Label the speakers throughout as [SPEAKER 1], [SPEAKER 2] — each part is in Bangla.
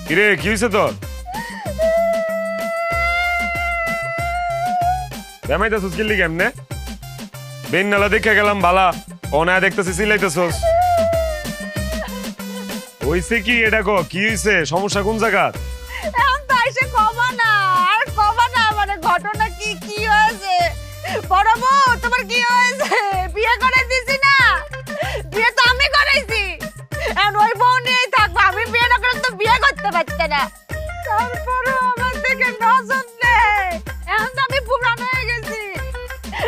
[SPEAKER 1] কিরে কি হয়েছে তোর? বেমাইতেছিস কিল্লি কেমনে? বেন নালা দেখে গেলাম বালা, অনায় দেখতেছি সিলাইতেছস। হইছে কি এটা কো? কি হইছে? সমস্যা কোন জায়গা?
[SPEAKER 2] এখন তো এসে কমা না, আর কমা না, মানে ঘটনা কি কি হয়েছে? বড় বউ তোমার কি হয়েছে? বিয়ে করে দিছি না? বিয়ে তো আমি করাইছি, এখন ওই বউ নিয়েই থাকবো। আমি বিয়ে না করলে তো বিয়ে করতে পারতে না। তারপরে আমার থেকে নজর নেই। এখন তো আমি পুরান হয়ে গেছি,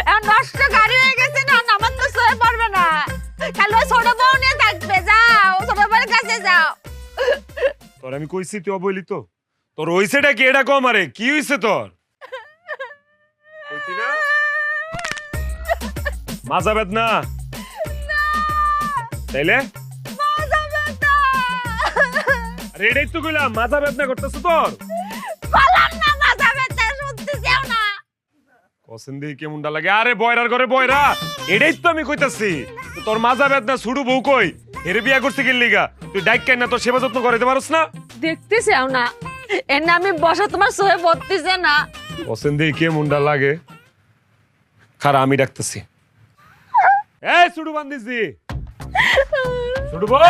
[SPEAKER 2] এখন নষ্ট গাড়ি হয়ে গেছে না, আমার তো সয়ে পড়বে না। খালি ওই ছোট বউ নিয়ে থাকবে। যাও ছোট বউয়ের কাছে যাও।
[SPEAKER 1] তোর আমি কইছি তুই অবইলি তো? তোর হইছেটা কি এটা কম? আরে কি হইছে তোর? কইছি না মাজা বেদনা? তাইলে
[SPEAKER 2] মাজা ব্যথা।
[SPEAKER 1] আরে এটাই তো কইলাম, মাজা বেদনা করতেছ তোর?
[SPEAKER 2] বললাম না মাজা ব্যথা, শুনতে চাও না?
[SPEAKER 1] পছন্দ কেমনটা লাগে? আরে বয়রার ঘরে বয়রা, এটাই তো আমি কইতাছি। তো তোর মাজা বেদনা ছুড়ু বউ কই? এরে বিয়া করতে গেলি লিগা তুই ডাইক কেন না? তোর সেবা যত্ন করতে পারছ না?
[SPEAKER 2] দেখতে চাও না? এর নামে বসা তোমার সহে বলতেছে না?
[SPEAKER 1] পছন্দ কেমনটা লাগে? খারা আমি ডাকতেছি। এই ছুড়ু বান্দিছি, ছুড়ু বউ।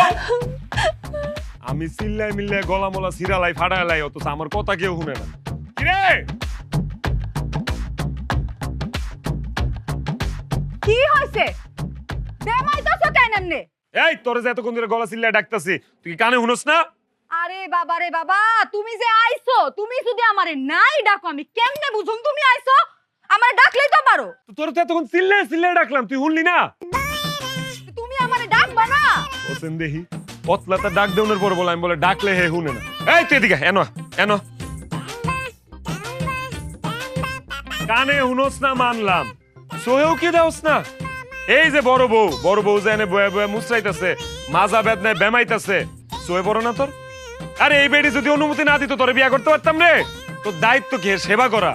[SPEAKER 1] আমি চিল্লাই মিল্লাই গলা মলা সিরালাই ফাড়ালাই, অথচ আমার কথা কেউ শুনে না। কিরে
[SPEAKER 2] কি হইছে? দেমাইতাছো কেন এমনে?
[SPEAKER 1] এই তোর যে এতক্ষণ ধরে গলা চিল্লাই ডাকতাছি, তুই কি কানে শুনস না?
[SPEAKER 2] আরে বাবা রে বাবা, তুমি যে আইছো, তুমি যদি আমারে নাই ডাকো আমি কেমনে বুঝুম তুমি আইছো? আমারে ডাকলেই তো পারো।
[SPEAKER 1] তো তোর তো এতক্ষণ চিল্লাই চিল্লাই ডাকলাম, তুই শুনলি না?
[SPEAKER 2] তুমি আমারে ডাকবা না?
[SPEAKER 1] ওসেন দেহি পতলাটা ডাক দেউনের পর বলে, আমি বলে ডাকলে হে শুনে না। এই তুই এদিকে এনো এনো। কানে শুনস না মানলাম, সোহেও কি দেওস না? এই যে বড় বউ যে এনে বয়ে বয়ে মুচড়াইতেছে, মাজা বেদনায় বেমাইতেছে, সোহে বড় না তোর? আরে এই বেডি যদি অনুমতি না দিত তোরে বিয়া করতে পারতাম রে? তোর দায়িত্ব কি এর সেবা করা?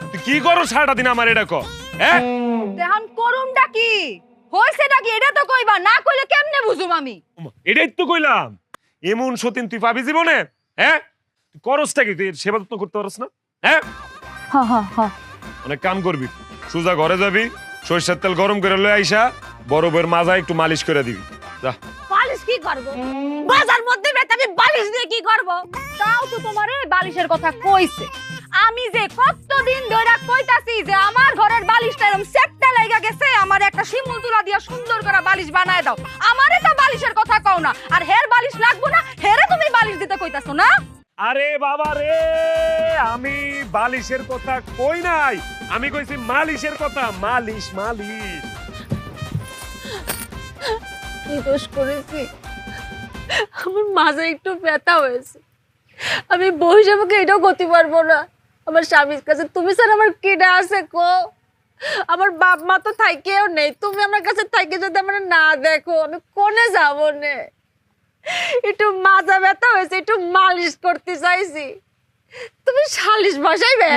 [SPEAKER 1] তুই কি করো সারাটা দিন আমার এটা কর? হ্যাঁ
[SPEAKER 2] দেহান করুমটা কি হইছেটা কি এটা তো কইবা, না কইলে কেমনে বুঝুম আমি?
[SPEAKER 1] এটাই তো কইলাম, এমন সতীন তুই পাবি জীবনে? হ্যাঁ তুই করসটা কি? তুই এর সেবা যত্ন করতে পারস না? হ্যাঁ
[SPEAKER 2] হ্যাঁ হ্যাঁ হ্যাঁ।
[SPEAKER 1] অনেক কাম করবি, সোজা ঘরে যাবি, সরিষার তেল গরম করে লয়ে আইসা বড় বউয়ের মাজা একটু মালিশ করে দিবি। যা।
[SPEAKER 2] বালিশ কি করব? বাজার মধ্যে বেটা আমি বালিশ দিয়ে কি করব? তাও তো তোমারে বালিশের কথা কইছে। আমি যে কতদিন ধরে কইতাছি যে আমার ঘরের বালিশটা এরকম সেটটা লাগা গেছে, আমার একটা শিমুল তুলা দিয়া সুন্দর করে বালিশ বানায় দাও। আমারে তো বালিশের কথা কও না, আর হের বালিশ লাগবো না, হেরে তুমি বালিশ দিতে কইতাছো না?
[SPEAKER 1] আরে বাবা রে, আমি বালিশের কথা কই নাই, আমি কইছি মালিশের কথা। মালিশ মালিশ।
[SPEAKER 2] কি দোষ করেছি? আমার মাঝে একটু ব্যথা হয়েছে, আমি বউ হিসেবে এটাও করতে পারবো না। আমার স্বামীর কাছে তুমি স্যার আমার কেডা আছে কো? আমার বাপ মা তো থাইকেও নেই, তুমি আমার কাছে থাইকে যদি আমার না দেখো আমি কোনে যাবো নে? একটু মাজা ব্যথা হয়েছে, একটু মালিশ করতে চাইছি, তুমি সালিশ বসাইবে?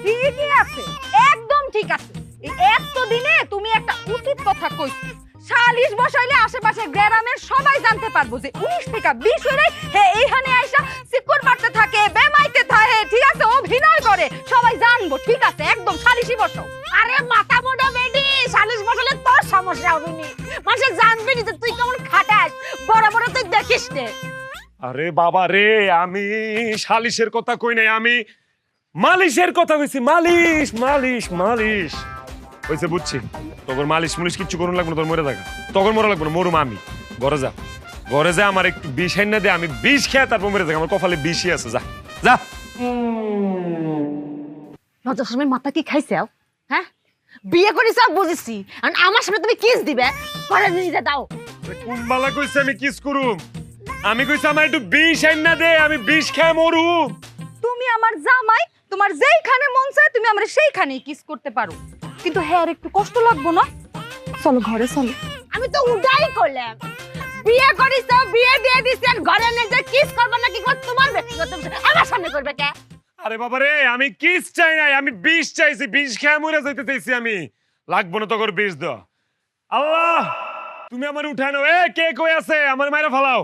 [SPEAKER 2] ঠিকই আছে, একদম ঠিক আছে। এই এতদিনে তুমি একটা উচিত কথা কইছো। সালিশ বসাইলে আশেপাশে গ্রামের সবাই জানতে পারবো যে 19 থেকে 20 হইলে হে এইখানে আইসা সিকুর মারতে থাকে, বেমাইতে থাকে, ঠিক আছে, অভিনয় করে, সবাই জানবো। ঠিক আছে, একদম সালিশই বসাও। আরে মাথা মোটা বেডি, সালিশ বসালে তোর সমস্যা হবে নি, মানুষ জানবে নি যে তুই কেমন খাটাস, বড় বড় তুই দেখিস নে।
[SPEAKER 1] আরে বাবা রে, আমি সালিশের কথা কই নাই, আমি মালিশের কথা কইছি। মালিশ মালিশ মালিশ হইছে, বুঝছি। তোর মালিশ মুলিশ কিচ্ছু করুন লাগবে না, তোর মরে থাকা তখন মরা লাগবে না, মরুম আমি। ঘরে যা, ঘরে যা, আমার একটু বিষ আইনা দে, আমি বিষ খেয়ে তারপর মরে থাকা, আমার কপালে বিষই আছে। যা যা।
[SPEAKER 2] লজ্জার সময় মাথা কি খাইছে? হ্যাঁ, বিয়ে করিস বুঝেছি, আর আমার সামনে তুমি কিস দিবে? ঘরে নিয়ে দাও।
[SPEAKER 1] কুম্বালা কইছে আমি কিস করুম? আমি কইছি আমার একটু বিষ আইনা দে, আমি বিষ খেয়ে মরুম।
[SPEAKER 2] তুমি আমার জামাই, তোমার যেইখানে মন চায় তুমি আমার সেইখানেই কিস করতে পারো, কিন্তু হ্যাঁ একটু কষ্ট লাগবো না? চলো ঘরে চলো। আমি তো উডাই করলাম, বিয়ে করিস, বিয়ে দিয়ে দিছি, আর ঘরে নিয়ে যা কিস করবে না কি করবে তোমার ব্যক্তিগত বিষয়, আমার সামনে করবে কে?
[SPEAKER 1] আরে বাবা রে, আমি কিস চাই নাই, আমি বিষ চাইছি, বিষ খেয়ে মরে যাইতে চাইছি আমি। লাগবো না তোর বিষ দাও। আল্লাহ তুমি আমার উঠায় নাও। এ কে কই আছে? আমার মাইরা ফালাও।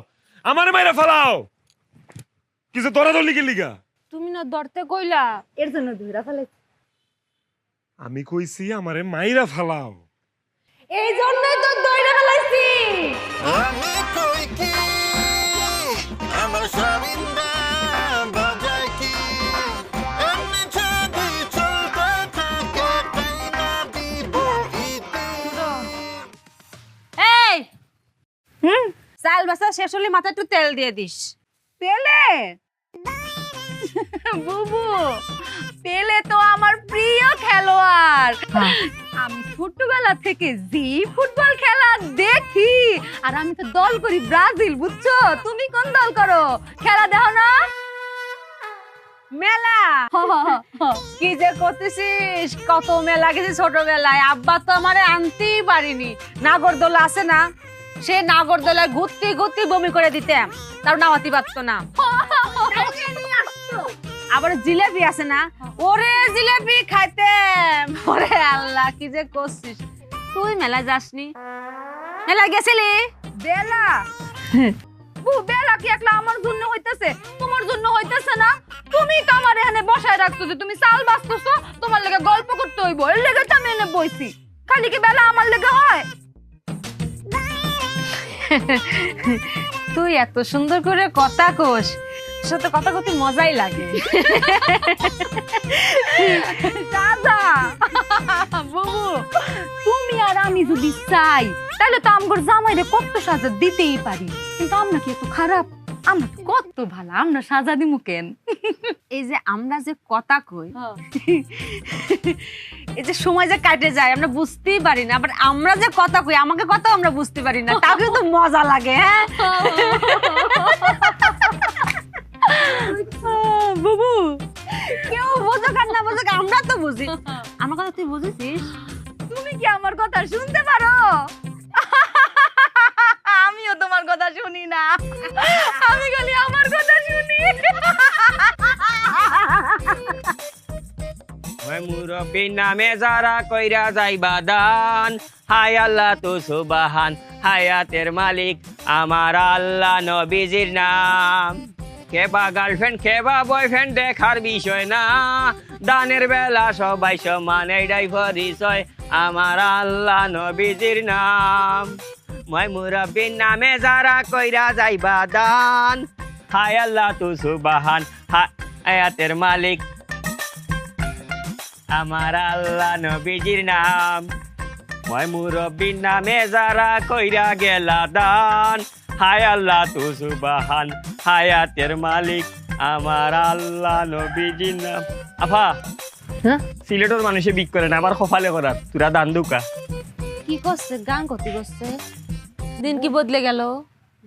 [SPEAKER 1] আমারে মাইরা ফালাও কিছু তোরা দলি কি লিগা
[SPEAKER 2] তুমি না ধরতে কইলা এর জন্য ধইরা ফেলেছি।
[SPEAKER 1] আমি কইছি আমারে মাইরা ফালাও
[SPEAKER 2] এই জন্যই তো ধইরা ফেলাইছি।
[SPEAKER 3] আমি কই কি আমার স্বামীরা বাজায় কি এমনি যদি চলতে থাকে তাই না বিবহিতে
[SPEAKER 2] এই চাল বাসা শেষ হলে মাথায় একটু তেল দিয়ে দিস। তেলে বুবু পেলে তো আমার প্রিয় খেলোয়াড়। আমি ছোটবেলা থেকে জি ফুটবল খেলা দেখি আর আমি তো দল করি ব্রাজিল, বুঝছো? তুমি কোন দল করো? খেলা দেখো না? মেলা কি যে করতেছিস, কত মেলা গেছি ছোটবেলায়। আব্বা তো আমারে আনতেই পারিনি। নাগরদোলা আছে না, সে নাগরদোলায় ঘুরতে ঘুরতে বমি করে দিতাম, তার নামাতি পারতো না। আবার জিলেবি আছে না, ওরে জিলেবি খাইতাম। ওরে আল্লাহ কি যে করছিস তুই। মেলা যাসনি? মেলা গেছিলি? বেলা বেলা কি একলা আমার জন্য হইতেছে, তোমার জন্য হইতেছে না? তুমি তো আমার এখানে বসায় রাখছো যে তুমি চাল বাঁচতেছো, তোমার লেগে গল্প করতে হইব, এর লেগে তো আমি এনে বইছি। খালি কি বেলা আমার লেগে হয়? তুই এত সুন্দর করে কথা কোস, সাথে কথা কত মজাই লাগে। দাদা বুবু তুমি আর আমি যদি চাই তাহলে তো আমগর জামাইরে কত সাজা দিতেই পারি, কিন্তু আমরা কি এত খারাপ? আমরা তো কত ভালো, আমরা সাজা দিমু কেন? এই যে আমরা যে কথা কই, এই যে সময় যে কাটে যায় আমরা বুঝতেই পারি না, আবার আমরা যে কথা কই আমাকে কথা আমরা বুঝতে পারি না, তাও কিন্তু মজা লাগে। হ্যাঁ বুবু কেউ বোঝুক আর না বোঝুক আমরা তো বুঝি। আমার কথা তুই বুঝেছিস? তুমি কি আমার কথা শুনতে পারো? আমিও তোমার কথা শুনি না, আমি খালি আমার কথা শুনি।
[SPEAKER 4] মুরব্বী নামে যারা কইরা যাইবা দান, হায় আল্লাহ তো সুবাহান, হায়াতের মালিক আমার আল্লাহ নবীজির নাম। কেবা গার্লফ্রেন্ড কেবা বয়ফ্রেন্ড দেখার বিষয় না, দানের বেলা সবাই সমান, এইটাই পরিচয় আমার আল্লাহ নবীজির নাম। মই মুরব্বীর নামে যারা কইরা যাইবা দান, হায় আল্লাহ তো সুবাহান, হায়াতের মালিক আমার আল্লাহ নবীজির নাম। মই মুরব্বীর নামে যারা কইরা গেলা দান, হায় আল্লাহ তু সুবহান, হায়াতের মালিক আমার আল্লাহ নবীজির নাম। আফা সিলেটের মানুষে বিক করে না, আবার কপালে করার তুরা দান দুকা।
[SPEAKER 2] কি করছে? গান করতে করছে, দিন কি বদলে গেল?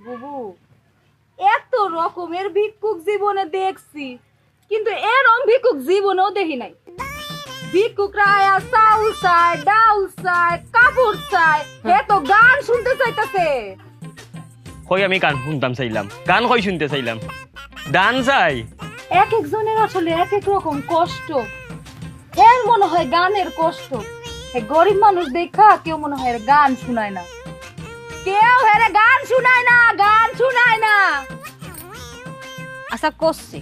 [SPEAKER 2] বুবু এত রকমের ভিক্ষুক জীবনে দেখছি, কিন্তু এরকম ভিক্ষুক জীবনেও দেখি নাই। ভিক্ষুকরা আয়া চাউল চায়, ডাউল চায়, কাপড় চায়, এত গান শুনতে চাইতেছে।
[SPEAKER 4] কই আমি গান শুনতাম চাইলাম, গান কই শুনতে চাইলাম, দান চাই।
[SPEAKER 2] এক একজনের আসলে এক এক রকম কষ্ট। এর মনে হয় গানের কষ্ট, গরিব মানুষ দেখা কেউ মনে হয় গান শুনায় না, কেউ হেরে গান শুনায় না, গান শুনায় না। আচ্ছা করছি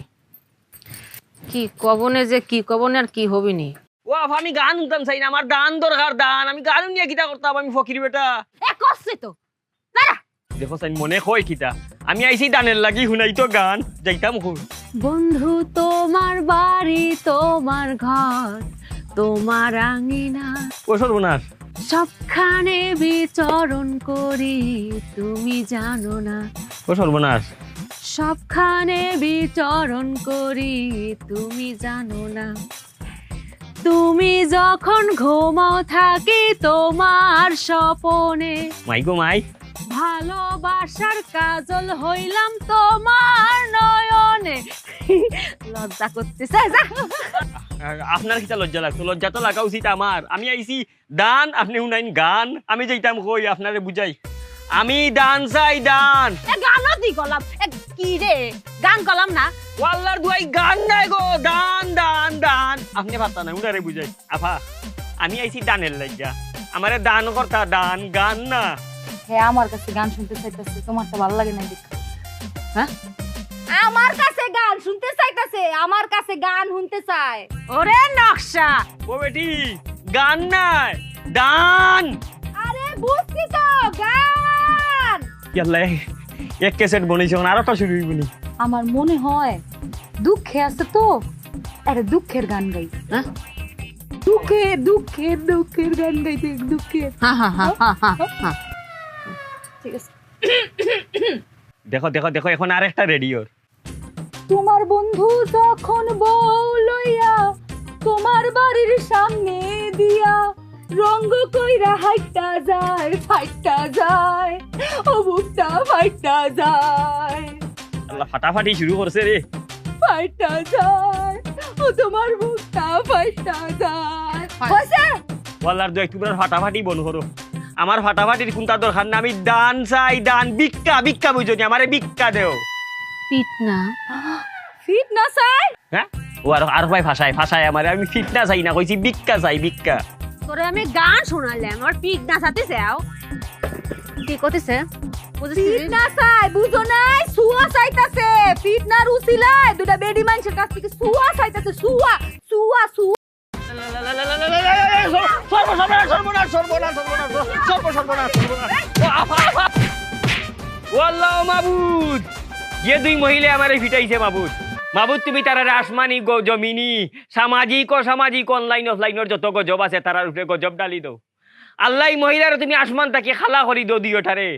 [SPEAKER 2] কি কবনে, যে কি কবনে আর কি হবিনি।
[SPEAKER 4] ও আফা আমি গান শুনতাম চাই না, আমার দান দরকার, দান। আমি গান নিয়ে কিতা করতাম, আমি ফকির বেটা।
[SPEAKER 2] এ করছে তো দাঁড়া।
[SPEAKER 4] দেখো চাই মনে কয় কিতা, আমি আইছি দানের লাগি শুনাই তো গান যাইতাম।
[SPEAKER 2] বন্ধু তোমার বাড়ি, তোমার ঘর, তোমার আঙিনা,
[SPEAKER 4] ও সর্বনাশ,
[SPEAKER 2] সবখানে বিচরণ করি, তুমি জানো না।
[SPEAKER 4] ও সর্বনাশ,
[SPEAKER 2] সবখানে বিচরণ করি, তুমি জানো না। তুমি যখন ঘুমাও থাকি তোমার স্বপনে,
[SPEAKER 4] মাই গো মাই,
[SPEAKER 2] ভালোবাসার কাজল হইলাম তোমার নয়নে। লজ্জা করতেছে, যা।
[SPEAKER 4] আপনার কিতা লজ্জা লাগতো? লজ্জা তো লাগা উচিত আমার। আমি আইছি দান, আপনি শুনাইন গান। আমি যাইতাম কই আপনারে বুঝাই, আমি দান চাই, দান।
[SPEAKER 2] গানও দি গলাম, কি রে গান গলাম না?
[SPEAKER 4] ওয়াল্লার দুয়াই গান নাই গো, দান দান দান। আপনি পারতা না, উনারে বুঝাই। আফা আমি আইছি দানের লাগিয়া, আমারে দান করতা, দান গান না।
[SPEAKER 2] হ্যাঁ আমার কাছে গান শুনতে চাইতেছে, তোমার তো ভালো লাগে না। হ্যাঁ আমার কাছে গান শুনতে চাইতাছে, আমার কাছে গান শুনতে চায়। ওরে নকশা,
[SPEAKER 4] ও বেটি গান নাই দান।
[SPEAKER 2] আরে বুঝছি তো গান।
[SPEAKER 4] ইয়াল্লা এক ক্যাসেট বনেছে আরেকটা শুরু হইবনি।
[SPEAKER 2] আমার মনে হয় দুঃখে আছে তো, আরে দুঃখের গান গাই। হ্যাঁ দুঃখের দুঃখের দুঃখের গান গাইতে, দুঃখের। ঠিক আছে।
[SPEAKER 4] দেখো দেখো দেখো এখন আরেকটা রেডিওর।
[SPEAKER 2] তোমার বন্ধু যখন বউ লইয়া তোমার বাড়ির সামনে দিয়া রঙ্গ কইরা হাইটা যায়, ফাইটা যায়, ও বুকটা ফাইটা যায়,
[SPEAKER 4] আল্লাহ ফাটাফাটি শুরু করছে রে।
[SPEAKER 2] ফাইটা যায়, ও তোমার বুকটা ফাইটা যায়। হইছে?
[SPEAKER 4] বলার দু একটু ফাটাফাটি বন করো। আমার ফাটাফাটির কোনটা দরকার না, আমি দান চাই দান। ভিক্ষা ভিক্ষা বুঝনি, আমারে ভিক্ষা দেও।
[SPEAKER 2] ফিটনা ফিটনা চাই?
[SPEAKER 4] হ্যাঁ ও আর ভাই ভাষায় ভাষায় আমারে, আমি ফিটনা চাই না, কইছি ভিক্ষা চাই ভিক্ষা।
[SPEAKER 2] তোরে আমি গান শোনালাম আর ফিটনা চাতে চাও? কি কইতেছে? ফিটনা চাই বুঝো নাই, সুয়া চাইতাছে। ফিটনার উসিলায় দুটা বেডি মানুষের কাছ থেকে সুয়া চাইতাছে, সুয়া সুয়া সুয়া।
[SPEAKER 4] সর্বনাশ সর্বনাশ সর্বনাশ সর্বনাশ সর্বনাশ সর্বনাশ। ওয়াল্লাহ মাবুদ, যে দুই মহিলা আমারে ফিটাইছে মাবুদ, মাবুদ তুমি তারারে আসমানি জমিনি সামাজিক অসামাজিক অনলাইন অফলাইনের যত গজব আছে তারার উপরে গজব ডালি দাও। আল্লাহ মহিলার তুমি আসমান তাকে খালা করি দো দিওটারে।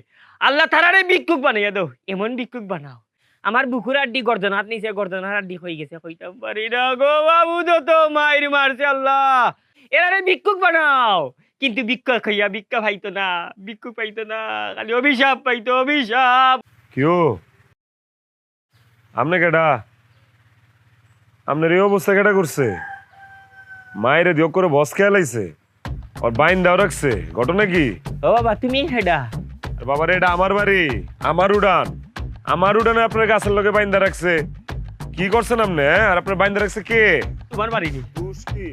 [SPEAKER 4] আল্লাহ তারারে ভিক্ষুক বানাইয়া দাও, এমন ভিক্ষুক বানাও আমার বুকুর আড্ডি গর্জনাত নিচে গর্জনার আড্ডি হয়ে গেছে, কইতাম পারি না গো মাবুদ, তো মাইর মারছে আল্লাহ। এরারে ভিক্ষুক বানাও, কিন্তু ভিক্ষা খাইয়া ভিক্ষা পাইতো না, ভিক্ষুক পাইতো না, খালি অভিশাপ পাইতো অভিশাপ।
[SPEAKER 1] কিও আমনে কেডা? আপনার এই অবস্থা কেডা করছে? মায়েরে দিও করে বস খেয়াল আইছে আর বাইন দাও রাখছে, ঘটনা কি?
[SPEAKER 4] ও বাবা তুমি হেডা?
[SPEAKER 1] বাবার এটা আমার বাড়ি, আমার উড়ান, আমার উড়ানে আপনার গাছের লগে বাইন্দা রাখছে। কি করছেন আপনি? আর আপনার বাইন্দা রাখছে কে?
[SPEAKER 4] তোমার বাড়ি নি
[SPEAKER 1] দুষ্টি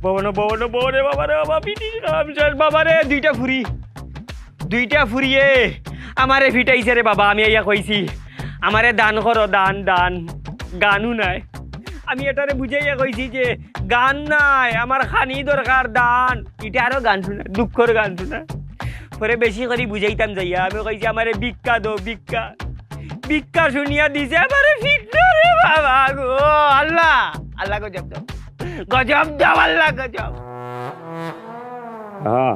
[SPEAKER 4] ববন ববন ববনে বাবা রে বাবা পিটি রামচাঁদ বাবা রে, দুইটা ফুরিয়ে আমারে ফিটাইছে রে বাবা। আমি ইয়া কইছি আমারে দান করো, দান দান। গানও নাই, আমি এটারে বুঝাইয়া কইছি যে গান নাই, আমার খানি দরকার দান। এটা আরো গান শুনা, দুঃখর গান শুনা। পরে বেশি করে বুঝাইতাম যাইয়া আমি কইছি আমারে ভিক্ষা দো ভিক্ষা। ভিক্ষা শুনিয়া দিছে আমারে ফিটনা রে বাবা গো। আল্লাহ আল্লাহ গজব দাও, গজব দাও আল্লাহ গজব।
[SPEAKER 1] হ্যাঁ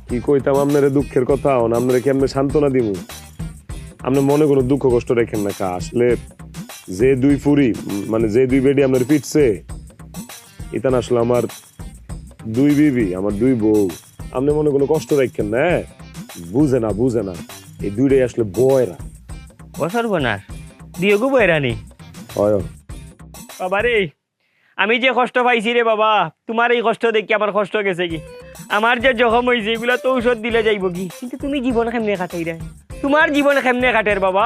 [SPEAKER 1] কি কইতাম আপনারে দুঃখের কথা, আপনারে কি আপনি সান্ত্বনা দিব? আপনি মনে কোনো দুঃখ কষ্ট রেখেন না। কা আসলে যে দুই ফুরি মানে যে দুই বেডি আপনার পিটছে, এটা না আসলে আমার দুই বিবি, আমার দুই বউ। আপনি মনে কোনো কষ্ট রাখেন না, বুঝে না বুঝে না, এই দুইটাই আসলে বয়রা।
[SPEAKER 4] ও সর্বনাশ, দিও গো বয়রানি।
[SPEAKER 1] হয়
[SPEAKER 4] বাবা রে, আমি যে কষ্ট পাইছি রে বাবা, তোমার এই কষ্ট দেখি আমার কষ্ট গেছে কি। আমার যে জখম হয়েছে এগুলা তো ঔষধ দিলে যাইব কি, কিন্তু তুমি জীবন কেমনে কাটাই রে? তোমার জীবন কেমনে কাটের বাবা?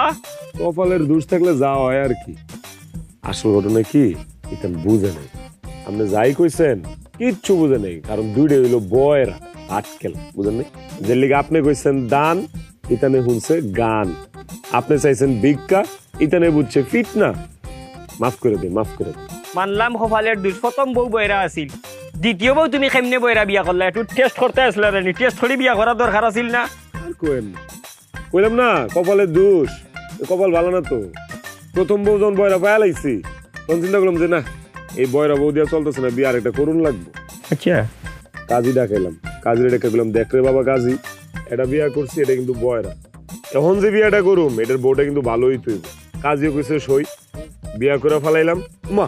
[SPEAKER 1] কপালের দোষ থাকলে যা হয় আর কি। আসল ঘটনা কি এটা বুঝে নেই। আপনি যাই কইছেন কিচ্ছু বুঝে নেই, কারণ দুইটাই হইলো বয়রা আটকেল, বুঝেন নাই? যে লিগে আপনি কইছেন দান, ইতানে শুনছে গান। আপনি চাইছেন ভিক্ষা, ইতানে বুঝছে ফিটনা। মাফ করে দিন, মাফ করে দিন।
[SPEAKER 4] মানলাম কপালের দোষ, প্রথম বউ বয়রা আছিল, দ্বিতীয় বউ তুমি কেমনে বয়রা বিয়া করলা? একটু টেস্ট করতে আসলে রে, টেস্ট করে বিয়া করার দরকার আছিল না?
[SPEAKER 1] আর কোয়েন না, কইলাম না কপালের দোষ। কপাল ভালো না তো। প্রথম বউ যখন বয়রা পায়া লাইছি তখন চিন্তা করলাম যে না, এই বয়রা বউ দিয়া চলতেছে না, বিয়ে আর একটা করুন লাগবো।
[SPEAKER 4] আচ্ছা
[SPEAKER 1] কাজী ডাকাইলাম, কাজীর ডেকে গেলাম, দেখ রে বাবা কাজী, এটা বিয়া করছি, এটা কিন্তু বয়রা। এখন যে বিয়াটা করুম এটার বউটা কিন্তু ভালোই তুই। কাজীও কইছে সই, বিয়া করে ফেলাইলাম। মা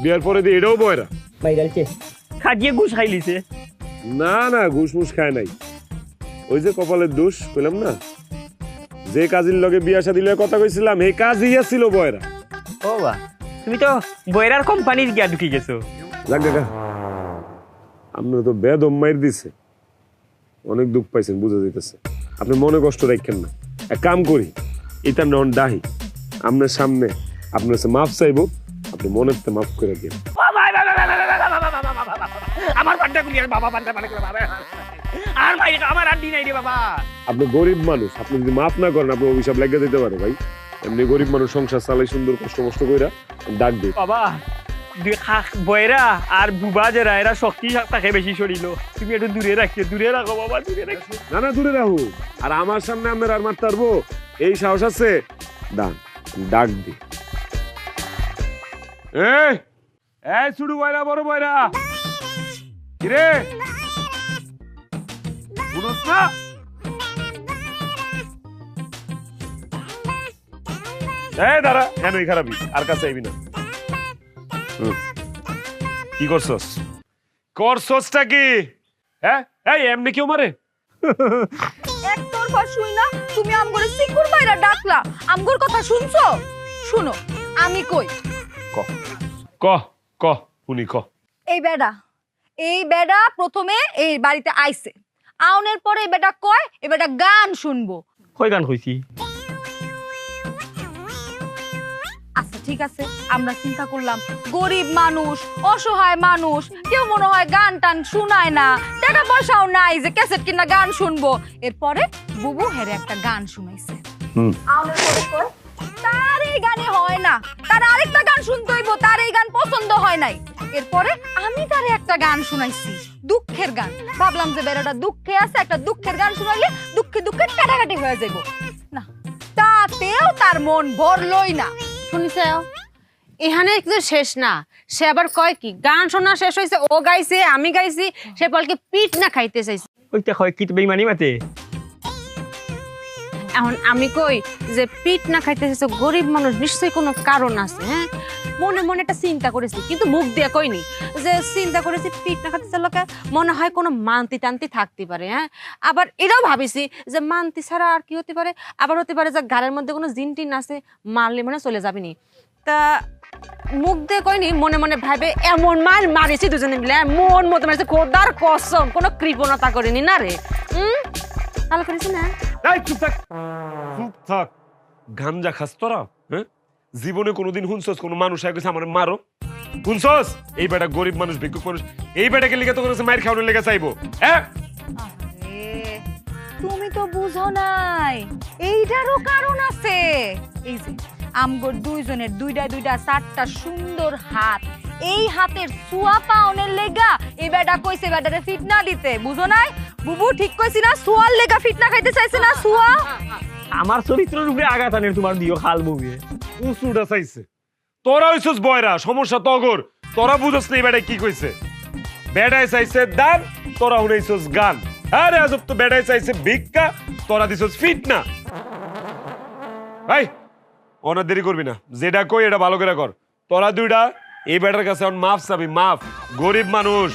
[SPEAKER 1] বিয়ার পরে দিয়ে এটাও বয়রা।
[SPEAKER 4] বাইরালছে খাজিয়ে ঘুষ খাইলিছে।
[SPEAKER 1] না না, ঘুষ মুস খায় নাই। ওই যে কপালের দোষ কইলাম না, যে কাজীর লগে বিয়া শাদী লগে কথা কইছিলাম এই কাজই ছিল বয়রা।
[SPEAKER 4] ও বা, তুমি তো বয়রার কোম্পানির গিয়া ঢুকি গেছো।
[SPEAKER 1] যাক কাকা, আপনার তো বেদম মাইর দিছে, অনেক দুঃখ পাইছেন বুঝা যাইতেছে। আপনি মনে কষ্ট রাখেন না। এক কাম করি, এটা নন ডাহি আপনার সামনে আপনার কাছে মাফ চাইবো, আপনি মনের তে মাফ করে দিন।
[SPEAKER 4] আমার পান্ডা গুলি বাবা পান্ডা আর ভাই আমার আর দিন নাই রে বাবা।
[SPEAKER 1] আপনি গরিব মানুষ, আপনি যদি মাফ না করেন আপনার অভিশাপ লেগে দিতে পারে ভাই। এমনি গরিব মানুষ সংসার চালাই সুন্দর কষ্ট কষ্ট কইরা ডাক দিই।
[SPEAKER 4] বাবা বয়রা আর বুবা যারা এরা শক্তি থাকে বেশি শরীর, তুমি একটু দূরে রাখিও, দূরে রাখো বাবা, দূরে রাখো।
[SPEAKER 1] না না দূরে রাখো, আর আমার সামনে আপনার আর মারতে পারবো এই সাহস আছে? দান ডাক দি। এই এই ছোট বয়রা বড় বয়রা কিরে শুনছ না? এই দাঁড়া, কেন এই খারাপই আর কাছে আইবি না। কি করছস? করছসটা কি? হ্যাঁ এই এমনি কেউ মারে?
[SPEAKER 2] এক তরফা শুই না তুমি আমগরে সিকুর বাইরা ডাকলা, আমগর কথা শুনছো? শুনো আমি কই,
[SPEAKER 1] ক ক ক উনি ক।
[SPEAKER 2] এই বেডা প্রথমে এই বাড়িতে আইছে, আউনের পরে এই বেটা কয় এই বেটা গান শুনবো।
[SPEAKER 4] কই গান কইছি?
[SPEAKER 2] আচ্ছা ঠিক আছে, আমরা চিন্তা করলাম গরিব মানুষ, অসহায় মানুষ, কেউ মনে হয় গান টান শুনায় না, টাকা পয়সাও নাই যে ক্যাসেট কিনা গান শুনবো। এরপরে বুবু হেরে একটা গান শুনাইছে। আউনের পরে কয় তার এই গানে হয় না, তার আরেকটা গান শুনতে হইব, তার এই গান পছন্দ হয় নাই। এরপরে আমি তারে একটা গান শুনাইছি, দুঃখের গান। ভাবলাম যে বেড়াটা দুঃখে আছে, একটা দুঃখের গান শুনাইলে দুঃখে দুঃখে কাটাকাটি হয়ে যাইব না, তাতেও তার মন ভরলই না।
[SPEAKER 5] শুনিছে এখানে কিছু শেষ না, সে আবার কয় কি গান শোনা শেষ হয়েছে, ও গাইছে আমি গাইছি, সে বলকে পিঠ না খাইতে চাইছে।
[SPEAKER 4] ওইটা কয় কি বেইমানি মাতে?
[SPEAKER 5] এখন আমি কই যে পিঠ না খাইতে চাইছে, গরিব মানুষ নিশ্চয়ই কোনো কারণ আছে। হ্যাঁ মনে মনে একটা চিন্তা করেছি, কিন্তু মুখ দিয়ে কইনি, যে চিন্তা করেছি পিঠ না খাইতে চাইলে মনে হয় কোনো মান্তি টান্তি থাকতে পারে। হ্যাঁ আবার এটাও ভাবিছি যে মান্তি ছাড়া আর কি হতে পারে, আবার হতে পারে যে গালের মধ্যে কোনো জিন টিন আছে, মারলে মনে চলে যাবিনি। তা মুখ দিয়ে কইনি, মনে মনে ভাবে এমন মার মারিছি দুজনে মিলে, মন মতো মারিছে, খোদার কসম কোনো কৃপণতা করিনি না রে। ভালো করেছি না?
[SPEAKER 1] এই চুপ থাক, চুপ থাক। গাঞ্জা খাস তোরা? হ্যাঁ জীবনে কোনোদিন শুনছস কোন মানুষ আগে আমার মারো? শুনছস? এই বেটা গরিব মানুষ, ভিক্ষুক মানুষ, এই বেটাকে লিখে তো করেছে মায়ের খাওয়ানোর লেগে চাইবো? হ্যাঁ
[SPEAKER 2] তুমি তো বুঝো নাই, এইটারও কারণ আছে। এই যে আমগর দুইজনের দুইটা দুইটা চারটা সুন্দর হাত, এই হাতের সুয়া পাওনের লেগা এই বেটা কইছে বেটারে ফিটনা দিতে, বুঝো নাই? বুবু ঠিক কইছি না? সুয়ার লেগা ফিটনা খাইতে চাইছে না? সুয়া
[SPEAKER 4] আমার চরিত্রের উপরে আঘাত আনের তোমার দিও খাল বউয়ে।
[SPEAKER 1] উঁচুটা চাইছে। তোরা হইছস বয়রা, সমস্যা তগর। তোরা বুঝছস না এই বেটায় কি কইছে? বেটায় চাইছে দান, তোরা শুনাইছস গান। আরে আজব তো, বেটায় চাইছে ভিক্ষা, তোরা দিছস ফিটনা। ভাই অনেক দেরি করবি না, যেটা কই এটা ভালো করে কর। তোরা দুইটা এই বেটার কাছে মাফ চাবি, মাফ। গরিব মানুষ,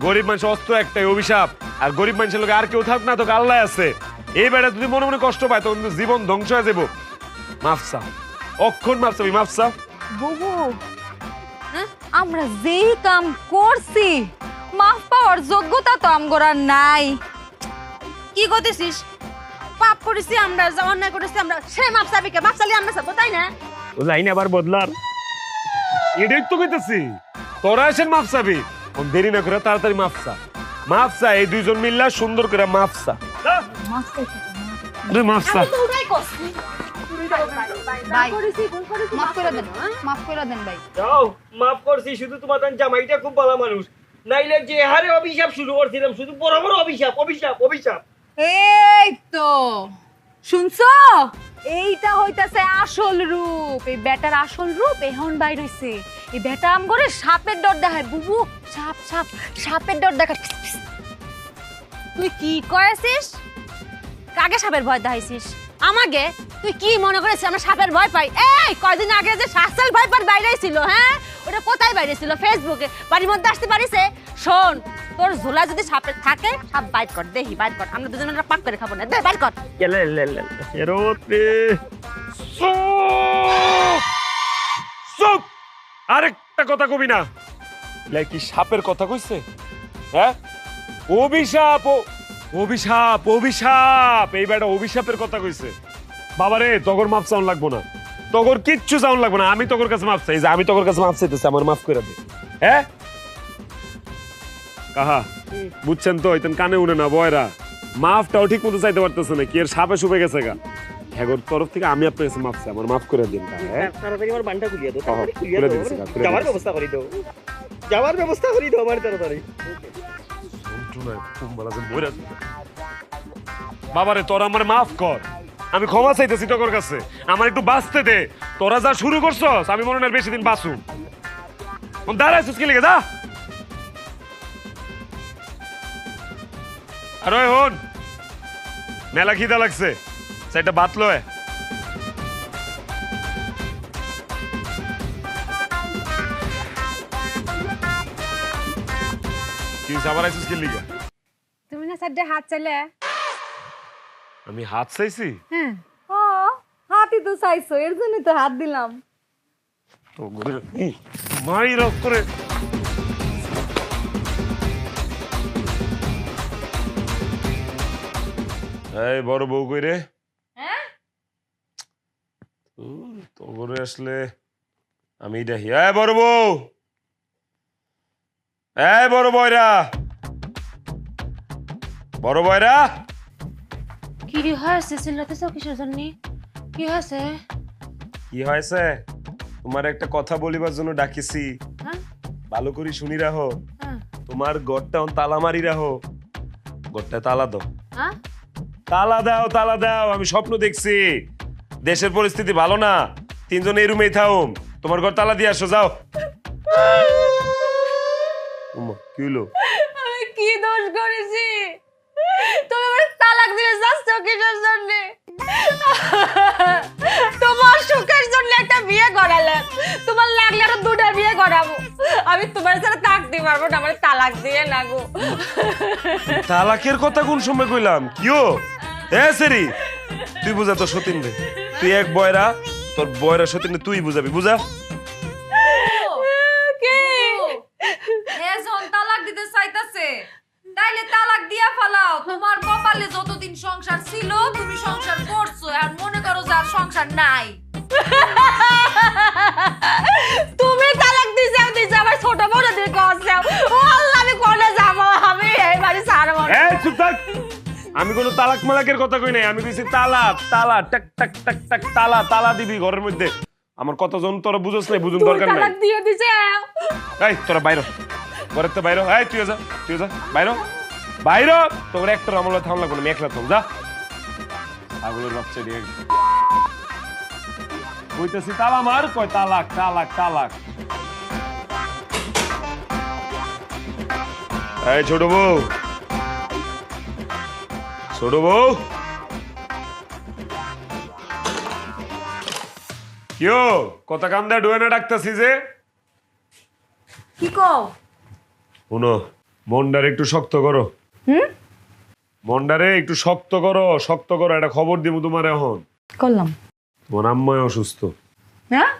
[SPEAKER 1] গরিব মানুষ অস্ত্র একটাই, অভিশাপ। আর গরিব মানুষের লোক আর কেউ থাক না, তোকে আল্লাহ আছে। এই বেটা যদি মনে মনে কষ্ট পায় তখন জীবন ধ্বংস হয়ে যাবো। মাফ চা, অক্ষণ মাফ চাবি, মাফ চা।
[SPEAKER 2] বুবু আমরা যেই কাম করছি মাফ পাওয়ার যোগ্যতা তো আমগর আর নাই।
[SPEAKER 5] কি করতেছিস? পাপ করেছি আমরা, যা অন্যায় করেছি আমরা, সে মাপ চাবি কে? মাপ চালি আমরা চাবো, তাই না?
[SPEAKER 4] ও লাইন আবার বদলার।
[SPEAKER 1] এটাই তো কইতেছি, তোরা এসে মাফ চাবি। দেরি না করে তাড়াতাড়ি মাফ চা, মাফ চা। এই দুইজন মিল্লা সুন্দর করে মাফ চা। মাফ চা।
[SPEAKER 2] মাফ করে দেন, মাফ করে দেন ভাই।
[SPEAKER 4] যাও মাফ করছি, শুধু তোমার জামাইটা খুব ভালো মানুষ, নাইলে যে হারে অভিশাপ শুরু করছিলাম, শুধু বড় বড় অভিশাপ অভিশাপ অভিশাপ।
[SPEAKER 2] এই তো শুনছো, এইটা হইতাছে আসল রূপ। এই বেটার আসল রূপ এখন বাইর হইছে। এই বেটা আম করে সাপের ডর দেখায়। বুবু সাপ সাপ সাপের ডর দেখায়।
[SPEAKER 5] তুই কি করেছিস? কাকে সাপের ভয় দেখাইছিস? আমাকে? তুই কি মনে করেছিস আমরা সাপের ভয় পাই? এই কয়দিন আগে যে শাসল ভয় পার বাইরে ছিল, হ্যাঁ ওটা কোথায় বাইরে ছিল? ফেসবুকে। বাড়ির মধ্যে আসতে পারিস? শোন, তোর ঝোলা যদি সাপের থাকে, সাপ বাইট কর, দেখি বাইট কর, আমরা দুজনে পাক করে খাবো না, দে বাইট কর।
[SPEAKER 1] চুপ! আরেকটা কথা কবি না। কি সাপের কথা কইছে? হ্যাঁ অভিশাপ, অভিশাপ অভিশাপ। এই বেটা অভিশাপের কথা কইছে। বাবারে তগর মাপ চাউন লাগবো না, তগর কিচ্ছু চাউন লাগবো না। আমি তগর কাছে মাপ চাই, যে আমি তগর কাছে মাপ চাইতেছি, আমার মাফ করে দে। হ্যাঁ
[SPEAKER 2] এই তো শুনছো, এইটা হইতাছে আসল রূপ। এই বেটার আম করে সাপের ডর দেখায়। বুবু সাপ সাপ সাপের ডর দেখায়।
[SPEAKER 1] তগর কিচ্ছু চাউন লাগবো না, আমি তগর কাছে মাপ চাইতেছি, আমার মাফ করে দে। হ্যাঁ কাহা বুঝছেন তো ইতেন কানে উনে না বয়রা মাফটাও ঠিক মতো চাইতে পারতেছে না কি এর সাপে শুপে গেছে গা হ্যাগোর তরফ থেকে আমি আপনার কাছে মাফ চাই আমার মাফ করে দিন কাহা হ্যাঁ
[SPEAKER 6] তাড়াতাড়ি আমার বানটা খুলিয়ে দাও
[SPEAKER 1] খুলে
[SPEAKER 6] তাড়াতাড়ি খুলিয়ে দাও
[SPEAKER 1] দিচ্ছি, খুলে
[SPEAKER 6] যাওয়ার
[SPEAKER 1] দিচ্ছি।
[SPEAKER 6] ব্যবস্থা করে দাও যাওয়ার ব্যবস্থা করে দাও আমার তাড়াতাড়ি
[SPEAKER 1] বাবারে তোরা আমার মাফ কর আমি ক্ষমা চাইতেছি তোর কাছে আমার একটু বাঁচতে দে তোরা যা শুরু করছস আমি মনে হয় আর বেশি দিন বাঁচু দাঁড়াইছিস কি লেগে যা আর ওই হন মেলা খিদা লাগছে সেটা বাত লয় কি আবার আইছিস কি লিগা
[SPEAKER 5] তুমি না সাইডে হাত চাইলে
[SPEAKER 1] আমি হাত চাইছি
[SPEAKER 5] হ্যাঁ
[SPEAKER 2] ও হাতই তো চাইছো এর জন্য তো হাত দিলাম
[SPEAKER 1] তো মাই রক করে এই বড় বউ কই রে তো ঘরে আসলে আমি দেখি এই বড় বউ এই বড় বয়রা বড় বয়রা
[SPEAKER 5] কি হয়েছে চিল্লাতেছো কিসের জন্য কি হয়েছে
[SPEAKER 1] কি হয়েছে তোমার একটা কথা বলিবার জন্য ডাকিছি
[SPEAKER 5] হ্যাঁ
[SPEAKER 1] ভালো করে শুনি রাখো
[SPEAKER 5] হ্যাঁ
[SPEAKER 1] তোমার ঘরটা তালা মারি রাখো ঘরটা তালা দাও
[SPEAKER 5] হ্যাঁ
[SPEAKER 1] তালা দাও আমি স্বপ্ন দেখছি দেশের পরিস্থিতি ভালো না তিনজন এই রুমেই থাকুম তোমার ঘর তালা দিয়ে আসো যাও উম্মা, কি হলো
[SPEAKER 2] আমি কি দোষ করেছি তুমি আমার তালাক দিয়ে যাচ্ছ কিসের জন্য তোমার সুখের জন্য একটা বিয়ে করালে তোমার লাগলে আরো দুটা বিয়ে করাবো আমি তোমার সাথে থাকতে পারবো না আমার তালাক দিয়ে না গো
[SPEAKER 1] তালাকের কথা কোন সময় কইলাম কিও এ সেরি তুই বুঝা তো সতীন রে তুই এক বয়রা তোর বয়রা সতীন রে তুই বুঝাবি বুঝা
[SPEAKER 2] কি
[SPEAKER 7] এজন তালাক দিতে চাইতাছে তাইলে তালাক দিয়া ফেলাও তোমার কপালে যতদিন সংসার ছিল তুমি সংসার করছো আর মনে করো যে আর সংসার নাই
[SPEAKER 2] তুমি তালাক দিছো আমার ছোট বড় দিয়ে করছো ও আল্লাহ আমি কোনে যাব আমি এই বাড়ি ছাড়বো না।
[SPEAKER 1] এই চুপ থাক আমি কোনো তালাক মালাকের কথা কই নাই আমি কইছি তালা তালা টাক টাক টাক টাক তালা তালা দিবি ঘরের মধ্যে আমার কতজন তোরা বুঝছ নাই বুঝুন
[SPEAKER 2] তুই
[SPEAKER 1] দরকার নাই
[SPEAKER 2] তালাক দিয়ে দিছে
[SPEAKER 1] এই তোরা বাইরে ঘরের তো বাইরে এই তুই যা বাইরে তোর একটা আমলা থাম লাগবে না আমি একলা থাম যা পাগলের বাচ্চা দিয়ে কইতেছি তালা মার কয় তালাক তালাক তালাক এই ছোট বউ কিও কথা কান দেয়া ডুয়ে না ডাকতেছি যে
[SPEAKER 7] কি কও
[SPEAKER 1] শুনো মনটারে একটু শক্ত করো মনটারে একটু শক্ত করো একটা খবর দিব তোমার এখন
[SPEAKER 2] করলাম
[SPEAKER 1] তোমার আম্মায় অসুস্থ
[SPEAKER 2] হ্যাঁ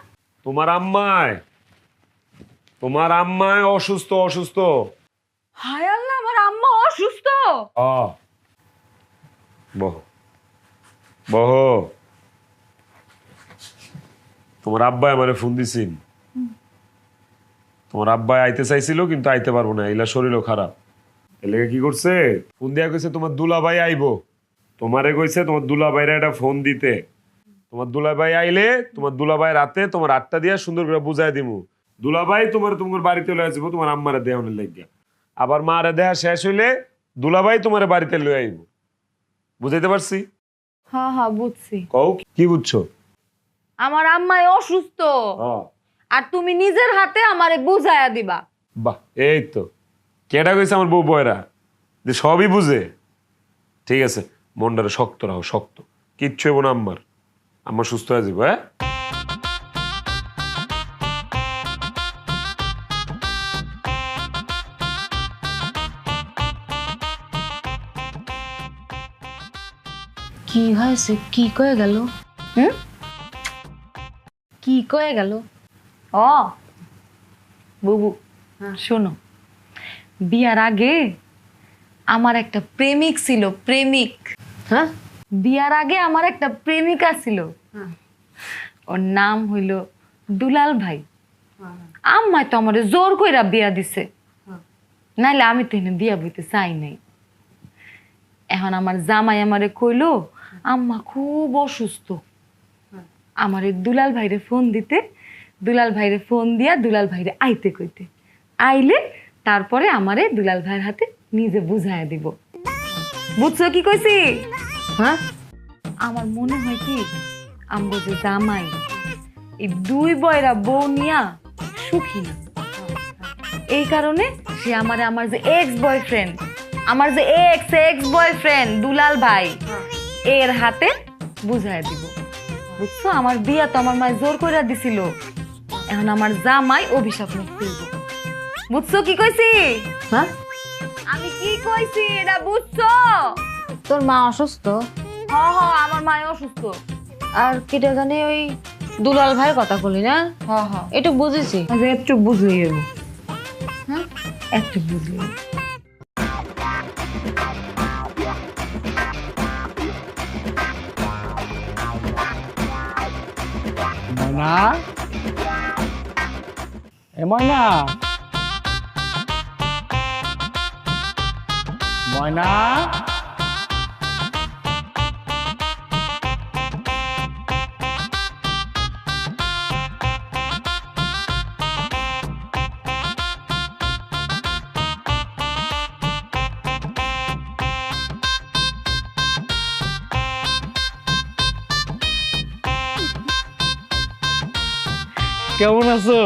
[SPEAKER 1] তোমার আম্মায় অসুস্থ
[SPEAKER 2] হায় আল্লাহ আমার আম্মা অসুস্থ
[SPEAKER 1] বহ তোমার আব্বাই আমারে ফোন দিছিল তোমার আব্বাই আইতে চাইছিল কিন্তু আইতে পারবো না এলা শরীরও খারাপ এলে কি করছে ফোন দিয়া কইছে তোমার দুলাভাই আইবো তোমারে কইছে তোমার দুলাভাইরা একটা ফোন দিতে তোমার দুলাভাই আইলে তোমার দুলাভাই রাতে তোমার 8টা দিয়া সুন্দর করে বুঝাই দিমু দুলাভাই তোমার বাড়িতে লয়ে আসবো তোমার আম্মারে দেওয়ানের লাগিয়া আবার মারে দেয়া শেষ হইলে দুলাভাই তোমার বাড়িতে লয়ে আইবো বুঝাইতে পারছি
[SPEAKER 2] হ্যাঁ হ্যাঁ বুঝছি
[SPEAKER 1] কও কি বুঝছো
[SPEAKER 2] আমার আম্মা অসুস্থ
[SPEAKER 1] হ্যাঁ
[SPEAKER 2] আর তুমি নিজের হাতে আমারে বুঝাইয়া দিবা
[SPEAKER 1] বাহ এই তো কেডা কইছে আমার বউ বয়রা যে সবই বুঝে ঠিক আছে মনটারে শক্ত রাখো শক্ত কিচ্ছু হইব না আম্মার সুস্থ হয়ে যাবো হ্যাঁ
[SPEAKER 5] কি হয়েছে কি কয়ে গেল কি কয়ে গেল
[SPEAKER 2] ও বুবু শোনো বিয়ার আগে আমার একটা প্রেমিক ছিল
[SPEAKER 5] হ্যাঁ
[SPEAKER 2] বিয়ার আগে আমার একটা প্রেমিকা ছিল ওর নাম হইল দুলাল ভাই আম্মায় তো আমারে জোর কইরা বিয়া দিছে
[SPEAKER 7] নাইলে আমি তো এনে বিয়া বইতে চাই নাই। এখন আমার জামাই আমারে কইলো আম্মা খুব অসুস্থ, আমারে দুলাল ভাইরে ফোন দিতে, দুলাল ভাইরে ফোন দিয়া দুলাল ভাইরে আইতে কইতে, আইলে তারপরে আমারে দুলাল ভাইয়ের হাতে নিজে বুঝাইয়া দিব। বুঝছো কি কইছি? হ্যাঁ, আমার মনে হয় কি আমগো যে জামাই এই দুই বয়রা বউ নিয়া সুখী না, এই কারণে সে আমার যে এক্স বয়ফ্রেন্ড, আমার যে এক্স বয়ফ্রেন্ড দুলাল ভাই এর হাতে বুঝাই দিব। বুঝছো, আমার বিয়া তো আমার মায় জোর করে দিছিল, এখন আমার জামাই অভিশাপ মুক্তি দিব। বুঝছো কি কইছি? হ্যাঁ, আমি কি কইছি এটা বুঝছো?
[SPEAKER 5] তোর মা অসুস্থ,
[SPEAKER 7] হ হ, আমার মা অসুস্থ।
[SPEAKER 5] আর কেটে জানি ওই দুলাল ভাইয়ের কথা বলি না,
[SPEAKER 7] হ হ,
[SPEAKER 5] একটু বুঝেছি।
[SPEAKER 7] আচ্ছা একটু বুঝলেই হলো। হ্যাঁ, একটু বুঝলেই।
[SPEAKER 8] ময়না, এ ময়না, ময়না, কেমন আছো?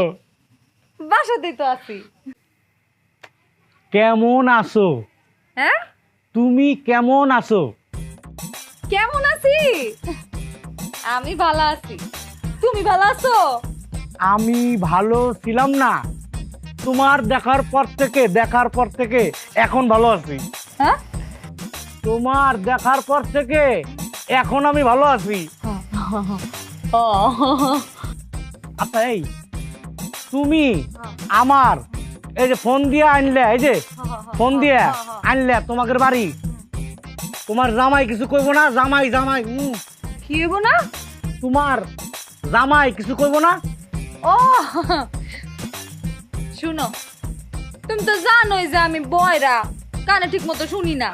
[SPEAKER 7] বাসাতেই তো আছি।
[SPEAKER 8] কেমন আছো?
[SPEAKER 7] হ্যাঁ,
[SPEAKER 8] তুমি কেমন আছো?
[SPEAKER 7] কেমন আছি? আমি ভালো আছি, তুমি ভালো আছো?
[SPEAKER 8] আমি ভালো ছিলাম না, তোমার দেখার পর থেকে এখন ভালো আছি।
[SPEAKER 7] হ্যাঁ,
[SPEAKER 8] তোমার দেখার পর থেকে এখন আমি ভালো আছি। আচ্ছা, এই তুমি আমার এই যে ফোন দিয়ে আনলে, এই যে ফোন দিয়ে আনলে তোমাদের বাড়ি, তোমার জামাই কিছু কইব না? জামাই
[SPEAKER 7] কি হইব না?
[SPEAKER 8] তোমার জামাই কিছু কইব না?
[SPEAKER 7] ও শুনো, তুমি তো জানোই যে আমি বয়রা, কানে ঠিক মতো শুনি না।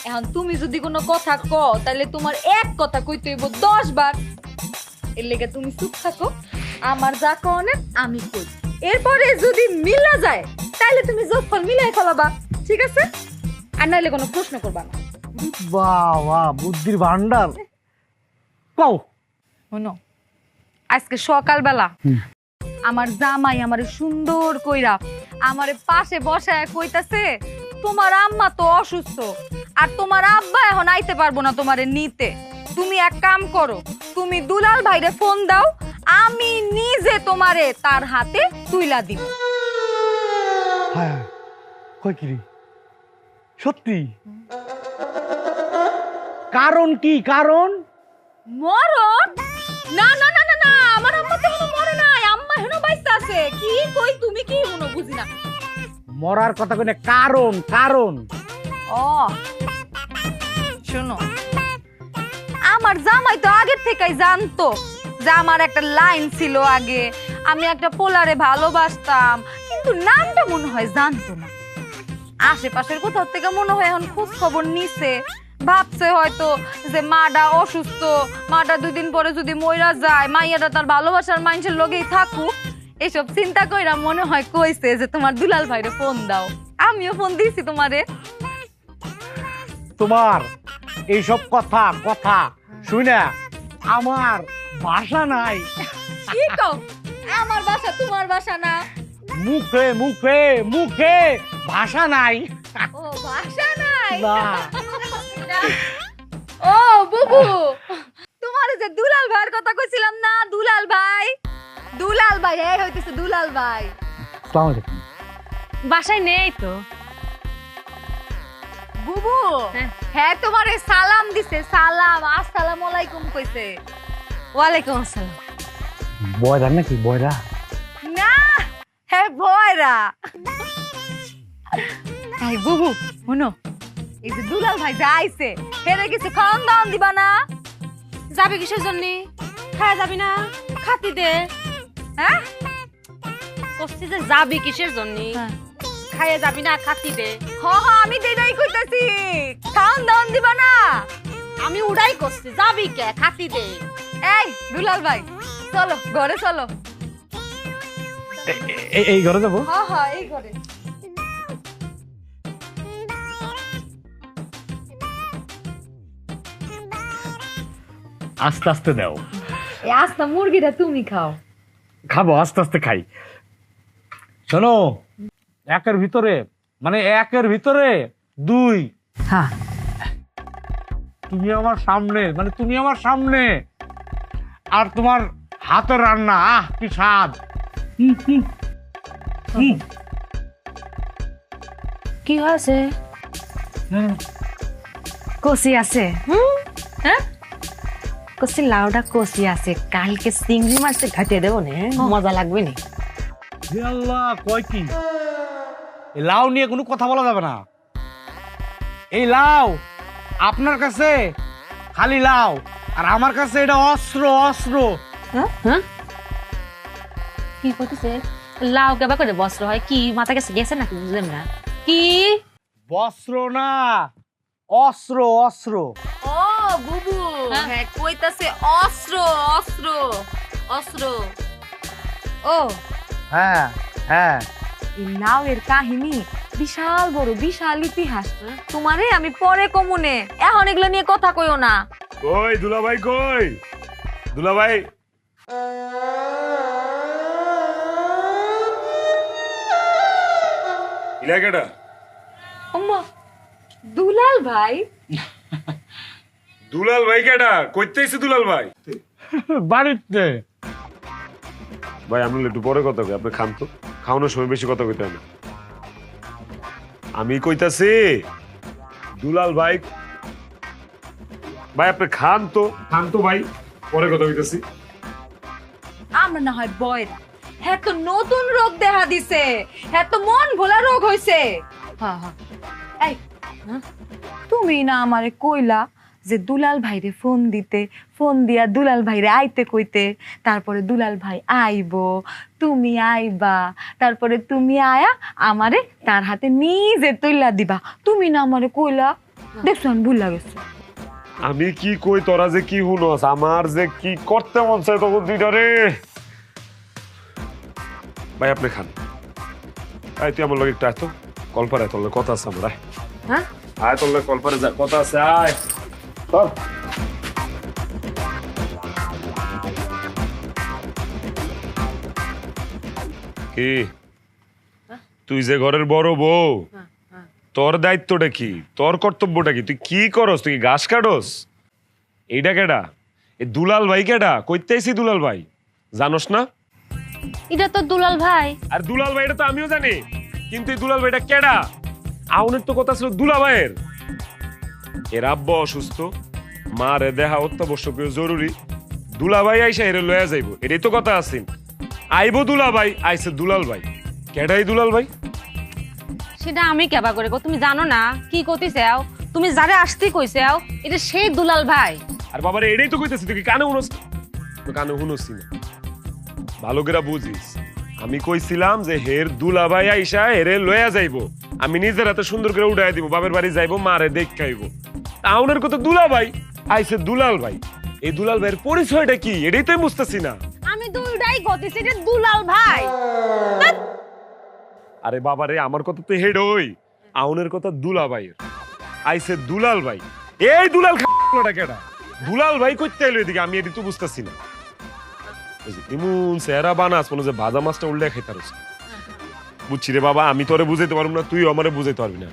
[SPEAKER 7] এখন তুমি যদি কোনো কথা কও তাহলে তোমার এক কথা কইতে হইব 10 বার। এর লেগে তুমি চুপ থাকো, আমার যা কনে আমি কই, এরপরে যদি মিলা যায় তাহলে তুমি যোগফল মিলাই ফেলাবা, ঠিক আছে? আর নাইলে কোনো প্রশ্ন করবা না।
[SPEAKER 8] বাবা, বুদ্ধির ভান্ডার। কও।
[SPEAKER 7] শোনো, আজকে সকালবেলা আমার জামাই আমারে সুন্দর কইরা আমারে পাশে বসায় কইতাছে তোমার আম্মা তো অসুস্থ আর তোমার আব্বা এখন আইতে পারবো না তোমারে নিতে, তুমি এক কাম করো, তুমি দুলাল ভাইরে ফোন দাও, আমি নিজে তোমারে তার হাতে তুইলা দিব।
[SPEAKER 8] হ্যাঁ, কই কি রে? সত্যি? কারণ কি? কারণ
[SPEAKER 7] মরণ? না না না না না, আমার আম্মা তো এখনো মরে নাই, আম্মা এখনো বাইসা আছে। কি কই তুমি, কি এখনো বুঝি না।
[SPEAKER 8] মরার কথা কই না, কারণ। কারণ
[SPEAKER 7] ও শোনো, আমার জামাই তো আগের থেকেই জানতো যে আমার একটা লাইন ছিল আগে, আমি একটা পোলারে ভালোবাসতাম, কিন্তু নামটা মনে হয় জানতো না। আশেপাশের কোথাও থেকে মনে হয় এখন খোঁজ খবর নিছে, ভাবছে হয়তো যে মাটা অসুস্থ, মাটা 2 দিন পরে যদি মইরা যায়, মাইয়াটা তার ভালোবাসার মানুষের লগেই থাকুক, এইসব চিন্তা কইরা মনে হয় কইছে যে তোমার দুলাল ভাইরে ফোন দাও। আমিও ফোন দিয়েছি তোমারে।
[SPEAKER 8] তোমার এইসব কথা শুনে আমার ভাষা নাই।
[SPEAKER 7] কি কও? আমার বাসা তোমার বাসা না?
[SPEAKER 8] মুখে ভাষা নাই।
[SPEAKER 7] ও বাসা নাই?
[SPEAKER 8] না।
[SPEAKER 7] ও বুবু, তোমার যে দুলাল ভাইয়ের কথা কইছিলাম না, দুলাল ভাই এই হইতেছে দুলাল ভাই।
[SPEAKER 8] আসসালামু আলাইকুম।
[SPEAKER 5] বাসায় নেই তো।
[SPEAKER 7] বুবু হ্যাঁ তোমারে সালাম দিছে, সালাম, আসসালামু আলাইকুম কইছে।
[SPEAKER 5] ওয়ালাইকুম আসসালাম।
[SPEAKER 8] বয়রা নাকি? বয়রা
[SPEAKER 7] না, হ্যাঁ বয়রা। এই বুবু শুনো, এই যে দুলাল ভাই যে আইছে, হেরে কিছু খাওয়ান দাওয়ান দিবা না?
[SPEAKER 5] যাবি কিসের জন্য? খায় যাবি না? খাতি দে।
[SPEAKER 7] হ্যাঁ,
[SPEAKER 5] কষ্টি যে যাবি কিসের জন্য? খাইয়ে যাবি না, খাতি দে।
[SPEAKER 2] হ হ আমি দেই কইতাছি, খাওন দাওন দিবা না?
[SPEAKER 5] আমি উড়াই করছি, যাবি কে, খাতি দে।
[SPEAKER 2] এই দুলাল ভাই চলো ঘরে চলো।
[SPEAKER 8] এই ঘরে যাবো?
[SPEAKER 2] হ হ এই ঘরে।
[SPEAKER 8] আস্তে আস্তে দাও।
[SPEAKER 7] এই আস্তা মুরগিটা তুমি খাও।
[SPEAKER 8] খাবো, আস্তে আস্তে খাই। শোনো, একের ভিতরে মানে 2।
[SPEAKER 7] হ্যাঁ
[SPEAKER 8] তুমি আমার সামনে, মানে তুমি আমার সামনে, আর তোমার হাতের রান্না, আহ কি স্বাদ।
[SPEAKER 7] কি হয়েছে? কষি আছে? হ্যাঁ কষি লাউটা কষি আছে, কালকে চিংড়ি মাছটা ঘাটিয়ে দেবো না, মজা লাগবে না।
[SPEAKER 8] হে আল্লাহ, কয় কি? এই লাউ নিয়ে কোনো কথা বলা যাবে না। এই লাউ আপনার কাছে খালি লাউ, আর আমার কাছে এটা অস্ত্র।
[SPEAKER 7] হ্যাঁ কি করতেছে? লাউ কেবা করে বস্ত্র হয়? কি মাথা কাছে গেছে নাকি? বুঝলেন না কি?
[SPEAKER 8] বস্ত্র না, অস্ত্র।
[SPEAKER 5] ও বুবু, হ্যাঁ কইতাছে অস্ত্র।
[SPEAKER 7] ও
[SPEAKER 8] হ্যাঁ।
[SPEAKER 7] এই লাউয়ের কাহিনী বিশাল বড়, বিশাল ইতিহাস। তোমারে আমি পরে কমুনে, এখন এগুলো নিয়ে কথা কইও না।
[SPEAKER 1] কই দুলাভাই, কই দুলাভাই? ইলাকাটা
[SPEAKER 7] আম্মা, দুলাল ভাই?
[SPEAKER 1] দুলাল ভাই কেডা? কইতেছি দুলাল ভাই।
[SPEAKER 8] বাড়িতে
[SPEAKER 1] ভাই আমরা একটু পরে কথা কই, আপনি খান তো, খাওয়ানোর সময় বেশি কথা কইতে হয় না। আমি কইতাছি দুলাল ভাই, ভাই আপনি খান তো ভাই, পরে কথা কইতাছি।
[SPEAKER 2] আমরা না হয় বয়রা, হ্যাঁ তো নতুন রোগ দেখা দিছে, হ্যাঁ তো মন ভোলা রোগ হইছে।
[SPEAKER 7] হ্যাঁ হ্যাঁ
[SPEAKER 2] এই তুমি না আমারে কইলা যে দুলাল ভাইরে ফোন দিতে, ফোন দিয়া দুলাল ভাইরে আইতে কইতে, তারপরে দুলাল ভাই আইবো, তুমি আইবা, তারপরে তুমি আয়া আমারে তার হাতে নিজে তুইলা দিবা। তুমি না আমারে কইলা, দেখছো আমি ভুল লাগেছে।
[SPEAKER 1] আমি কি কই তোরা যে কি হুনস, আমার যে কি করতে মন চায় তখন দুইটা রে। ভাই আপনি খান। আয় তুই আমার লগে একটু আয় তো, কলপারে তোর লগে কথা আছে আমার। আয়
[SPEAKER 7] হ্যাঁ
[SPEAKER 1] আয় তোর লগে কলপারে যা কথা আছে, আয় চল। কি তুই যে ঘরের বড় বউ, তোর দায়িত্বটা কি, তোর কর্তব্যটা কি? তুই কি করস? তুই কি ঘাস কাটস? এইটা কেডা? এই দুলাল ভাই কেডা? কইতেছি দুলাল ভাই, জানোস না?
[SPEAKER 5] এটা তো দুলাল ভাই।
[SPEAKER 1] আর দুলাল ভাই এটা তো আমিও জানি, কিন্তু এই দুলাল ভাইটা কেডা? আউনের তো কথা ছিল দুলা ভাইয়ের। এর আব্বা অসুস্থ, মা রে দেখা অত্যাবশ্যকীয় জরুরি, দুলা ভাই আইসা এরে লয়া যাইবো, এটাই তো কথা আছেন। আইবো দুলা ভাই, আইসে দুলাল ভাই। কেডাই দুলাল ভাই?
[SPEAKER 5] সেটা আমি কেবা করে গো, তুমি জানো না কি কইতেছাও? তুমি যারে আসতে কইছাও, এটা সেই দুলাল ভাই।
[SPEAKER 1] আর বাবারে এটাই তো কইতেছি, তুই কি কানে শুনস? তো কানে শুনসি না, ভালো করে বুঝিস। আমি কইছিলাম যে হের দুলা ভাই আইসা হেরে লয়া যাইবো, আমি নিজের হাতে সুন্দর করে উঠাই দিব, বাপের বাড়ি যাইবো, মারে দেখ খাইবো। আউনের কথা দুলা ভাই, আইসে দুলাল ভাই। এই দুলাল ভাইয়ের পরিচয়টা কি এটাই তো বুঝতেছি না।
[SPEAKER 5] আমি দুইটাই কইতেছি, এটা দুলাল ভাই।
[SPEAKER 1] আরে বাবারে আমার কথা তো হেড ওই, আউনের কথা দুলা ভাইয়ের, আইসে দুলাল ভাই। এই দুলাল খাটা কেডা? দুলাল ভাই কইতে এলো এদিকে, আমি এটি তো বুঝতেছি না। এমন সেরা বানাস মনে যে ভাজা মাছটা উল্টে খাইতে পারছ। বুঝছি রে বাবা, আমি তোরে বুঝাইতে পারবো না, তুই আমারে বুঝাইতে পারবি না।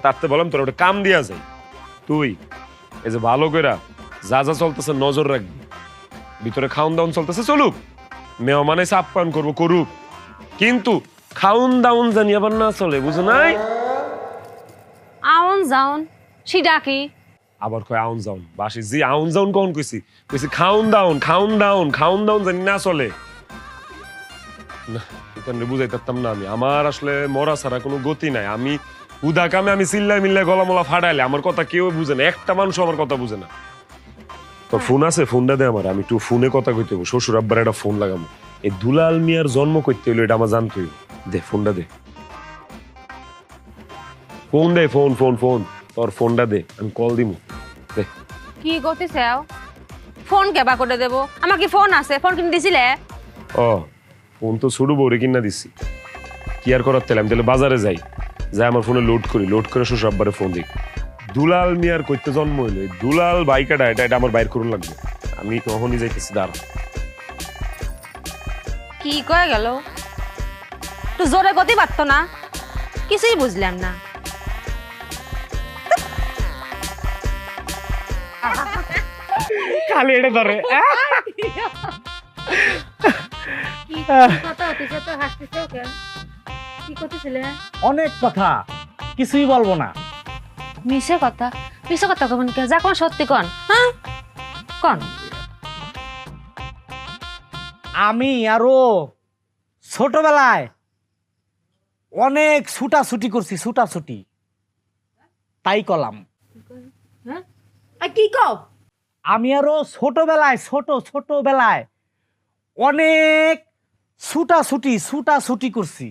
[SPEAKER 1] তারতে বললাম তোর ওটা কাম দিয়া যায়। তুই এই যে ভালো করে যা যা চলতেছে নজর রাখবি, ভিতরে খাউন দাউন চলতেছে চলুক, মেহমান এসে আপ্যায়ন করবো করুক, কিন্তু খাউন দাউন জানি আবার না চলে, বুঝো নাই?
[SPEAKER 5] আউন যাউন সেটা কি?
[SPEAKER 1] আবার কয় আউন যাউন, বাসি জি আউন যাউন কখন কইছি? কইছি খাউন দাউন জানি না চলে না। এখানে বুঝাইতে পারতাম না আমি, আমার আসলে মরা ছাড়া কোনো গতি নাই। আমি উদা কামে আমি চিল্লাই মিল্লাই গলামলা ফাটাইলে আমার কথা কেউ বুঝে না, একটা মানুষ আমার কথা বুঝে না। তোর ফোন আছে? ফোনটা দে আমার, আমি একটু ফোনে কথা কইতে হবো। শ্বশুর আব্বার একটা ফোন লাগাবো। এই দুলাল মিয়ার জন্ম করতে হইলো এটা আমার জানতে হইব। দে ফোনটা দে। ফোন দে, ফোন ফোন ফোন, তোর ফোনটা দে, আমি কল দিমু। দে।
[SPEAKER 5] কি করতেছে ফোন কেবা করে দেবো? আমার কি ফোন আছে? ফোন কিনে দিছিলে?
[SPEAKER 1] ও, ফোন তো ছোট বউরে কিনা দিছি। কি আর করার তেল, আমি তাহলে বাজারে যাই, যাই আমার ফোনে লোড করি, লোড করে শ্বশুর আব্বারে ফোন দিই। দুলাল মিয়ার কইতে জন্ম হইলো, এই দুলাল বাইকাটা এটা আমার বাইর করুন লাগবে। আমি তখনই যাইতেছি, দাঁড়া।
[SPEAKER 5] কি কয়ে গেল? তো জোরে গতি পারতো না, কিছুই বুঝলাম না।
[SPEAKER 8] খালি এটা ধরে অনেক কথা, কিছুই বলবো না।
[SPEAKER 5] মিশে কথা, মিশে কথা কখন কে? যা কোন সত্যি কন, হ্যাঁ কন।
[SPEAKER 8] আমি আরো ছোটবেলায় অনেক ছুটাছুটি করছি, ছুটাছুটি, তাই কলাম।
[SPEAKER 5] কি কও?
[SPEAKER 8] আমি আরো ছোটবেলায় অনেক ছুটাছুটি করছি।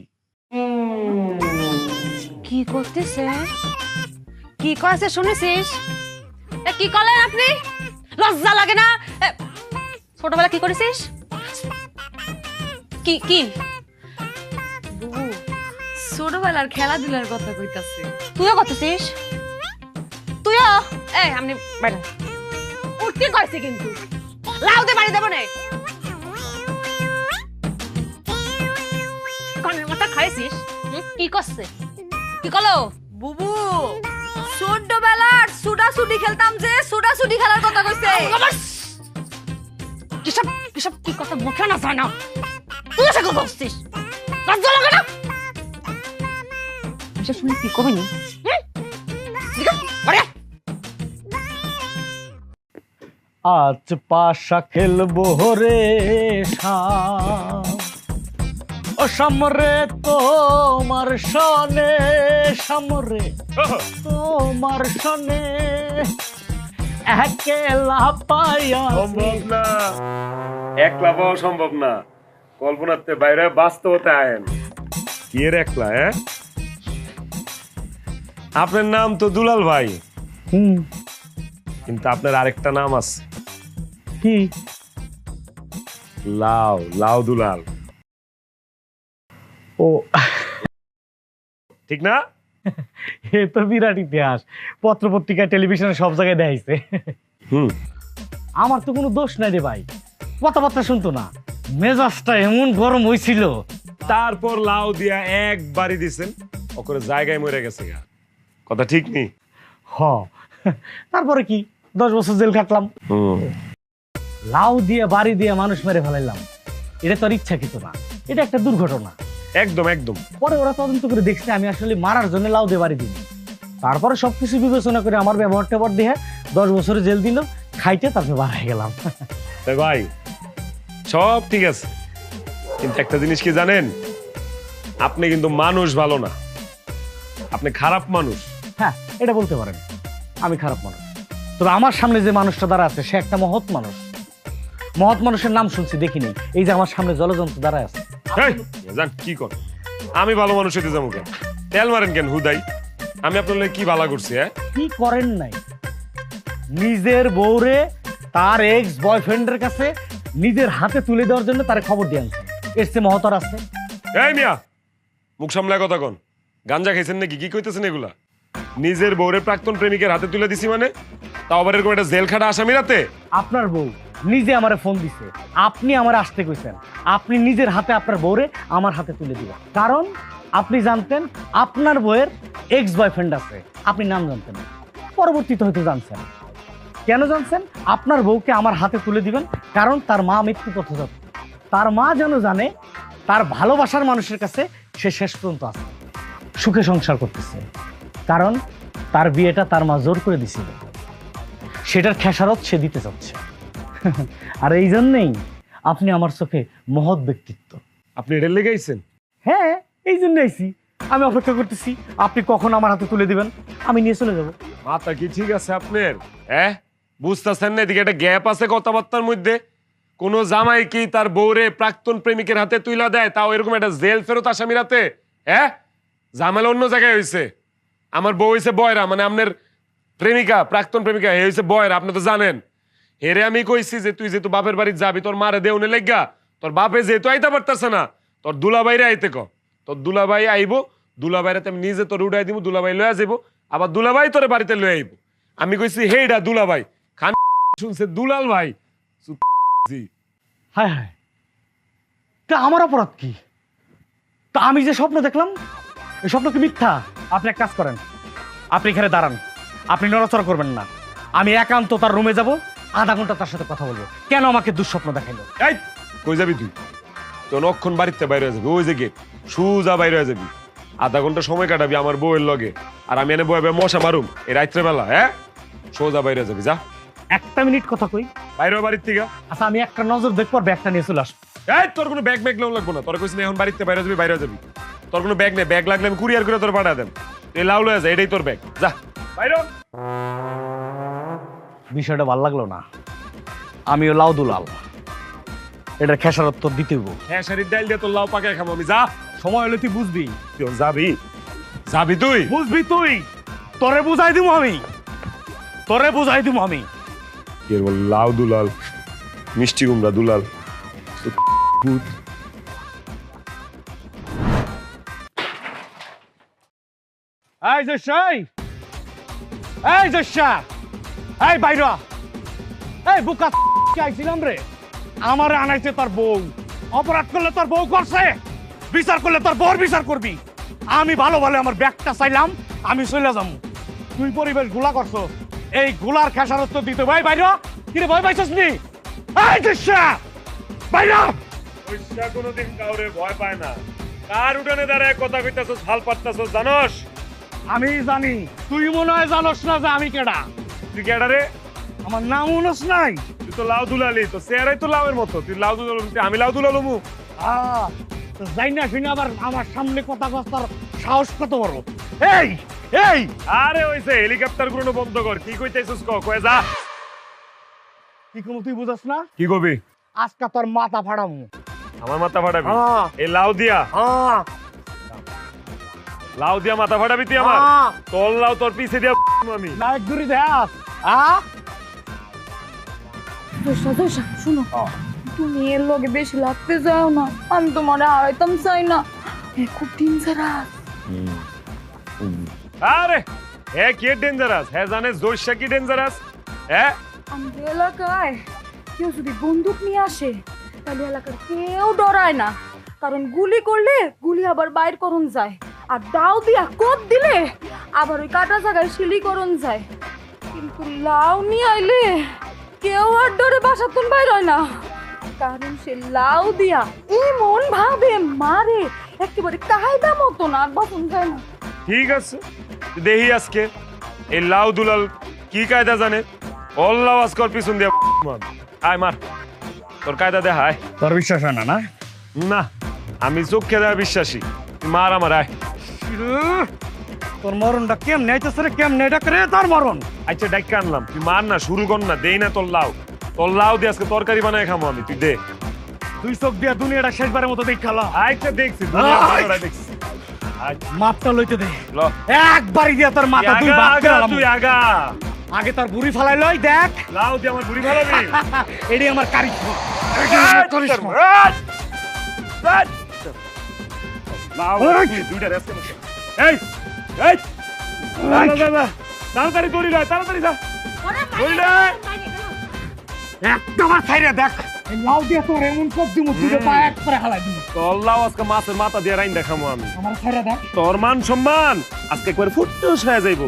[SPEAKER 5] কি করতেছে? কি কয়েছে শুনেছিস? কি করলেন আপনি? লজ্জা লাগে না? ছোটবেলা কি করেছিস? কি কি
[SPEAKER 7] ছোটবেলার খেলাধুলার কথা কইতাছে।
[SPEAKER 5] তুইও করতেছিস? তুইও? আপনি বাইরে উঠতে করেছি কিন্তু লাউতে বাড়ি দেবো না। কানের মাথা খাইছিস? কি করছে? কি করলো?
[SPEAKER 7] বুবু ছোটবেলার ছুটাছুটি খেলতাম, যে ছুটাছুটি খেলার কথা কইছে।
[SPEAKER 5] কিসব কিসব কি কথা মুখে না যায় না? তুই এসে কথা বলছিস? লজ্জা লাগে না? এসে শুনে কি করবি নি?
[SPEAKER 8] আজ পাশা খেলবো রে ও সামরে তোমার সনে, সামরে তোমার সনে একেলা পাইয়া।
[SPEAKER 1] সম্ভব না, একলা পাওয়া সম্ভব না, কল্পনাতে বাইরে বাস্তবতা আয়েন। কি এর একলা? আপনার নাম তো দুলাল ভাই, কিন্তু আপনার আরেকটা নাম আছে।
[SPEAKER 8] কি?
[SPEAKER 1] লাউ, লাউ দুলাল।
[SPEAKER 8] ও
[SPEAKER 1] ঠিক না?
[SPEAKER 8] এ তো বিরাট ইতিহাস, পত্র পত্রিকা টেলিভিশনে সব জায়গায় দেখাইছে। আমার তো কোনো দোষ নাই রে ভাই, কথাবার্তা শুনতো না, মেজাজটা এমন গরম হয়েছিল।
[SPEAKER 1] তারপর লাউ দিয়া একবারই দিছেন, ওকরে জায়গায় মরে গেছে গা। কথা ঠিক নেই?
[SPEAKER 8] হ, তারপরে কি 10 বছর জেল কাটলাম। লাউ দিয়ে বাড়ি দিয়ে মানুষ মেরে ফেলাইলাম, এটা তো আর ইচ্ছাকৃত না, এটা একটা দুর্ঘটনা।
[SPEAKER 1] একদম একদম।
[SPEAKER 8] পরে ওরা তদন্ত করে দেখছে আমি আসলে মারার জন্য লাউ দিয়ে বাড়ি দিই। তারপরে সবকিছু বিবেচনা করে আমার ব্যবহার ট্যাবহার দিয়ে 10 বছরের জেল দিল, খাইতে তারপরে বার হয়ে গেলাম।
[SPEAKER 1] তাই ভাই সব ঠিক আছে, কিন্তু একটা জিনিস কি জানেন? আপনি কিন্তু মানুষ ভালো না, আপনি খারাপ মানুষ।
[SPEAKER 8] হ্যাঁ, এটা বলতে পারেন, আমি খারাপ মানুষ। তবে আমার সামনে যে মানুষটা দাঁড়া আছে সে একটা মহৎ মানুষ। মহৎ মানুষের নাম শুনছি, দেখি নেই। এই যে আমার সামনে জলযন্ত্র দাঁড়ায় আছে।
[SPEAKER 1] জান কি কর, আমি ভালো মানুষ হইতে যাবো কেন? তেল মারেন কেন হুদাই? আমি আপনার কি ভালো করছি?
[SPEAKER 8] কি করেন নাই? নিজের বউরে তার এক্স বয়ফ্রেন্ডের কাছে নিজের হাতে তুলে দেওয়ার জন্য তার খবর দিয়ে আনছেন, এর চেয়ে মহতর আছে?
[SPEAKER 1] এই মিয়া, মুখ সামলায় কথা কন। গাঞ্জা খাইছেন নাকি? কি কইতেছেন এগুলা? নিজের বউরে প্রাক্তন প্রেমিকের হাতে তুলে দিছি মানে? তাও আবার এরকম একটা জেল খাটা আসামি রাতে?
[SPEAKER 8] আপনার বউ নিজে আমারে ফোন দিছে, আপনি আমার আসতে কইছেন, আপনি নিজের হাতে আপনার বউরে আমার হাতে তুলে দিবেন। কারণ আপনি জানতেন আপনার বউয়ের এক্স বয়ফ্রেন্ড আছে, আপনি নাম জানতেন না, পরবর্তীতে হয়তো জানছেন। কেন জানছেন? আপনার বউকে আমার হাতে তুলে দিবেন কারণ তার মা মৃত্যু পথযাত্রী। তার মা যেন জানে তার ভালোবাসার মানুষের কাছে সে শেষ পর্যন্ত আছে, সুখে সংসার করতেছে। কারণ তার বিয়েটা তার মা জোর করে দিছিল, সেটার খেসারত সে দিতে চাচ্ছে। আর এই জন্যেই আপনি আমার চোখে মহৎ ব্যক্তিত্ব।
[SPEAKER 1] আপনি এটা লেগাইছেন?
[SPEAKER 8] হ্যাঁ, এই জন্য আইছি। আমি অপেক্ষা করতেছি আপনি কখন আমার হাতে তুলে দিবেন, আমি নিয়ে চলে যাব।
[SPEAKER 1] মাথা কি ঠিক আছে আপনার? বুঝতেছেন না এদিকে একটা গ্যাপ আছে কথাবার্তার মধ্যে? কোন জামাই কি তার বউরে প্রাক্তন প্রেমিকের হাতে তুইলা দেয়, তাও এরকম একটা জেল ফেরত আসামি রাতে? ঝামেলা অন্য জায়গায় হয়েছে। আমার বউ হইছে বয়রা, মানে আপনার প্রেমিকা, প্রাক্তন প্রেমিকা, হে হইছে বয়রা, আপনি তো জানেন। হেরে আমি কইছি যে তুই যেহেতু বাপের বাড়ি যাবি, তোর মারে দেউনে লেগা, তোর বাপে যেহেতু আইতে পারতেছে না, তোর দুলাভাইরে আইতে ক। তোর দুলাভাই আইব, দুলাভাইরে আমি নিজে তোর উড়াই দিব, দুলাভাই লয়ে যাইব, আবার দুলাভাই তোর বাড়িতে লয়ে আইব। আমি কইছি হেইডা দুলাভাই, খান শুনছে দুলাল ভাই।
[SPEAKER 8] হায় হায়, তা আমার অপরাধ কি? তা আমি যে স্বপ্ন দেখলাম, এই স্বপ্ন কি মিথ্যা? আপনি এক কাজ করেন, আপনি এখানে দাঁড়ান, আপনি নড়াচড়া করবেন না। আমি একান্ত তার রুমে যাব, আধা ঘন্টা তার সাথে কথা বলবো, কেন আমাকে দুঃস্বপ্ন দেখাইলো।
[SPEAKER 1] এই কই যাবি তুই? তোর অক্ষণ বাড়িতে বাইরে হয়ে যাবি, ওই যে গেট, সুজা বাইরে হয়ে যাবি। আধা ঘন্টা সময় কাটাবি আমার বউয়ের লগে, আর আমি এনে বয়ে মশা মারুম এই রাত্রে বেলা। হ্যাঁ, সোজা বাইরে যাবি, যা।
[SPEAKER 8] একটা মিনিট কথা কই।
[SPEAKER 1] বাইরে বাড়ির থেকে।
[SPEAKER 8] আচ্ছা, আমি একটা নজর দেখবো, ব্যাগটা নিয়ে চলে আসবো।
[SPEAKER 1] এই তোর কোনো ব্যাগ ব্যাগ নেওয়া লাগবো না, তোর কইছিস না এখন বাড়িতে বাইরে যাবি, বাইরে যাবি। তোর কোনো ব্যাগ নেই, ব্যাগ লাগলে আমি কুরিয়ার করে তোর পাঠা দেন। এই লাউ লয়ে যা, এটাই তোর ব্যাগ, যা বাইরে।
[SPEAKER 8] বিষয়টা ভালো লাগলো না। আমিও লাউ দুলাল, এটার খেসারত তো দিতে হইব।
[SPEAKER 1] হ্যাঁ, শাড়ির ডাইল দিয়ে তোর লাউ পাকায় খাবো আমি, যা।
[SPEAKER 8] সময় হলে তুই বুঝবি।
[SPEAKER 1] তুই যাবি, যাবি তুই,
[SPEAKER 8] বুঝবি তুই, তোরে বুঝাই দিব আমি, তোরে বুঝাই দিব আমি।
[SPEAKER 1] কি বল লাউ দুলাল, মিষ্টি কুমড়া দুলাল।
[SPEAKER 8] এই জশাই, এই জশা, এই বাইরা, এই বুকা চাইছিলাম রে, আমারে আনাইছে তোর বউ। অপরাধ করলে তোর বউ করছে, বিচার করলে তোর বউর বিচার করবি। আমি ভালো ভালো আমার ব্যাগটা চাইলাম, আমি চলে যাবো। তুই পরিবেশ গুলা করছো, এই গুলার খেসারত দিতে ভাই বাইরা। কিরে ভয় পাইছিস নি? এই জশা, বাইরা।
[SPEAKER 1] পয়সা কোনোদিন কাউরে ভয় পায় না। কার উঠানে দাঁড়ায় কথা কইতাছস, হাল পাত্তাছস জানোস?
[SPEAKER 8] আমি জানি, তুই মনে হয় জানোস না যে আমি কেডা।
[SPEAKER 1] তুই কেডা রে?
[SPEAKER 8] আমার নাম মনোস নাই।
[SPEAKER 1] তুই তো লাউ দুলালি, তো চেহারাই তো লাউয়ের মতো। তুই লাউ দুলালু, আমি লাউ দুলালুমু।
[SPEAKER 8] যাই না শুনে আবার আমার সামনে কথা কস্তার সাহস কত বড়। এই এই,
[SPEAKER 1] আরে হইছে, হেলিকপ্টার গুলো বন্ধ কর। কি কইতাছস কয়ে যা।
[SPEAKER 8] কি কোন তুই বুঝাস না?
[SPEAKER 1] কি কবি?
[SPEAKER 8] আজকে তোর মাথা ফাড়ামু।
[SPEAKER 1] আমার মাথা ফাটাবি?
[SPEAKER 8] হ্যাঁ।
[SPEAKER 1] এই লাউ দিয়া?
[SPEAKER 8] হ্যাঁ।
[SPEAKER 1] লাউ দিয়া মাথা ফাটাবি তুই আমার? তোর লাউ তোর পিছে দিয়া আমি।
[SPEAKER 8] নায়ক দূরি দেখ। হ্যাঁ,
[SPEAKER 2] দোষা দোষা শুনো, তুমি এর লগে বেশি লাগতে যাও না, আমি তোমার হারাইতাম চাই না। খুব ডেঞ্জারাস।
[SPEAKER 1] আরে হে কি ডেঞ্জারাস? হে জানে জোশা কি ডেঞ্জারাস? হ্যাঁ,
[SPEAKER 2] আমাদের এলাকায় কেউ যদি বন্দুক নিয়ে আসে, তাহলে এলাকার কেউ ডরায় না, কারণ গুলি করলে গুলি আবার বাইর করন যায়, আর দাও দিয়া কোপ দিলে আবার ওই কাটা জায়গায় শিলি করন যায়। কিন্তু লাউ নিয়ে আইলে কেউ আর ডরে বাসাতুন বাইর হয় না, কারণ সে লাউ দিয়া এমন ভাবে মারে, একেবারে কায়দা মতো না, আর বাসন যায় না।
[SPEAKER 1] ঠিক আছে, দেখি আজকে এই লাউ দুলাল কি কায়দা জানে। অল্লাহ আজকর পিছন দিয়া আয় মার, তোর কায়দা দেখায়।
[SPEAKER 8] তোর বিশ্বাস হয় না না?
[SPEAKER 1] না, আমি চোখে দেওয়া বিশ্বাসী। তুই মার আমার, আয়।
[SPEAKER 8] তোর মরণটা কেমনে আইতেছে রে, কেমনে এটা করে তোর মরণ?
[SPEAKER 1] আচ্ছা ডাইকা আনলাম, তুই মার না, শুরু কর না, দেই না তোর লাউ। তোর লাউ দিয়ে আজকে তরকারি বানায় খামো আমি, তুই দে।
[SPEAKER 8] তুই চোখ দিয়া দুনিয়াটা শেষবারের মতো দেখালা।
[SPEAKER 1] আচ্ছা দেখছি, দুনিয়া ভালোটা দেখছি।
[SPEAKER 8] মাপটা লইতে দে,
[SPEAKER 1] ল।
[SPEAKER 8] একবারই দিয়া তোর মাথা দুই
[SPEAKER 1] আগা,
[SPEAKER 8] ভাগ
[SPEAKER 1] আগা,
[SPEAKER 8] করে
[SPEAKER 1] তুই আগা।
[SPEAKER 8] আগে তোর বুড়ি ফালাই লই, দেখ।
[SPEAKER 1] লাউ দিয়ে আমার বুড়ি ভালো দিই।
[SPEAKER 8] এডি আমার কারিশমা।
[SPEAKER 1] লাউ তুই দুইটা রেস্ট করছিস। এই এই তাড়াতাড়ি দৌড়ি যা, তাড়াতাড়ি যা, দৌড়ি যা।
[SPEAKER 8] একটা মাছ খাইরে দেখ, এই লাউ দিয়া তোর এমন কোপ দিমু, তুই পা এক করে হালাই দিমু।
[SPEAKER 1] তোর লাউ আজকে মাছের মাথা দিয়ে রাইন দেখামো আমি।
[SPEAKER 8] আমার খাইরে দেখ,
[SPEAKER 1] তোর মান সম্মান আজকে একবার ফুটুস হয়ে যাইব।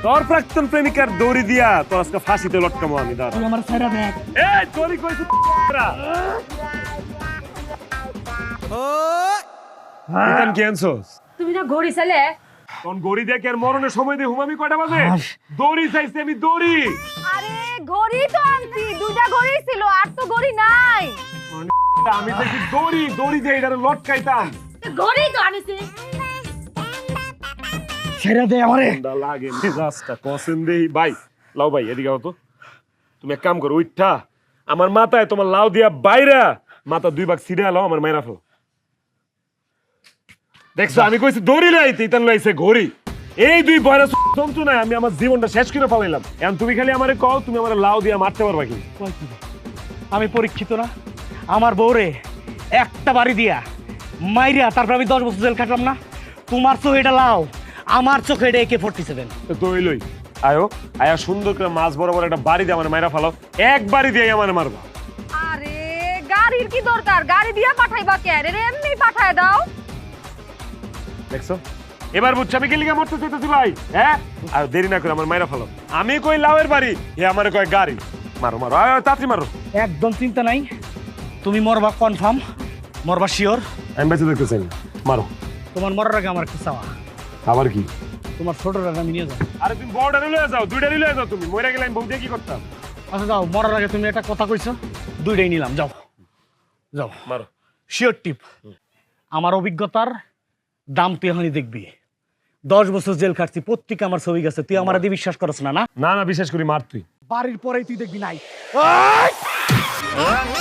[SPEAKER 1] তোর প্রাক্তন প্রেমিকার দড়ি দিয়া তোর আজকে ফাঁসিতে লটকামো আমি। দাঁড়া,
[SPEAKER 8] তুই আমার খাইরে দেখ।
[SPEAKER 1] এই তোরই কইছি কি আনছস?
[SPEAKER 5] তুমি না ঘড়ি চাইলে?
[SPEAKER 1] কোন গড়ি দেখে আর মরণের সময় দিয়ে হুমামি কয়টা বাজে? দড়ি চাইছি আমি, দড়ি।
[SPEAKER 2] আরে ঘড়ি তো আনছি, দুটা ঘড়ি ছিল, আর তো ঘড়ি নাই।
[SPEAKER 1] আমি দেখি দড়ি, দড়ি দিয়ে এটা লটকাইতাম।
[SPEAKER 5] ঘড়ি তো আনিছি।
[SPEAKER 8] ছেড়ে দে আমারে।
[SPEAKER 1] ঠান্ডা লাগে মেজাজটা কসেন দেই। ভাই লাউ ভাই এদিকে আও তো। তুমি এক কাম করো, উঠা আমার মাথায় তোমার লাউ দিয়া বাইরা মাথা দুই ভাগ ছিড়ে আলো, আমার মাইরা ফেলো। দেখছো আমি কইছি দড়ি লাইতে, ইতান লাইছে ঘড়ি। এই দুই বয়রা যন্ত্রণায় আমি আমার জীবনটা শেষ করে ফেলাইলাম। এখন তুমি খালি আমারে কও, তুমি আমার লাউ দিয়ে মারতে পারবা কি?
[SPEAKER 8] আমি পরীক্ষিত না? আমার বউরে একটা বাড়ি দিয়া মাইরিয়া তারপর আমি 10 বছর জেল কাটলাম না? তোমার চোখে এটা লাও, আমার চোখে এটা AK-47।
[SPEAKER 1] তো হইলই, আয়ো আয়া সুন্দর করে মাছ বরাবর একটা বাড়ি দিয়ে আমার মাইরা ফালাও, এক বাড়ি দিয়ে আমার মারবা।
[SPEAKER 2] আরে গাড়ির কি দরকার, গাড়ি দিয়া পাঠাইবা কে রে? এমনি পাঠায় দাও।
[SPEAKER 1] দেখছো এবার বুঝছো আমি কি লিগা মরতে চাইতেছি ভাই? হ্যাঁ, আর দেরি না করে আমার মাইরা ফালাও। আমি কই লাউয়ের বাড়ি, এ আমারে কয় গাড়ি। মারো মারো, আয় তাড়াতাড়ি মারো।
[SPEAKER 8] একদম চিন্তা নাই, তুমি মরবা কনফার্ম, মরবা শিওর।
[SPEAKER 1] আমি বেঁচে দেখতে চাই না, মারো।
[SPEAKER 8] তোমার মরার আগে আমার একটা চাওয়া,
[SPEAKER 1] আবার কি?
[SPEAKER 8] তোমার ছোটরা আমি নিয়ে যাও।
[SPEAKER 1] আরে তুমি বড়টা লয়ে যাও, দুইটা লয়ে যাও। তুমি মরে গেলে আমি বউ দিয়ে কি করতাম?
[SPEAKER 8] আচ্ছা যাও, মরার আগে তুমি একটা কথা কইছো, দুইটাই নিলাম, যাও যাও।
[SPEAKER 1] মারো।
[SPEAKER 8] শিওর টিপ, আমার অভিজ্ঞতার দাম তুই এখনই দেখবি। 10 বছর জেল খাটছি, প্রত্যেকে আমার ছবি গেছে, তুই আমার দিয়ে বিশ্বাস করছ না? না
[SPEAKER 1] না না, বিশ্বাস করি, মার তুই।
[SPEAKER 8] বাড়ির পরেই তুই দেখবি নাই।
[SPEAKER 3] আমি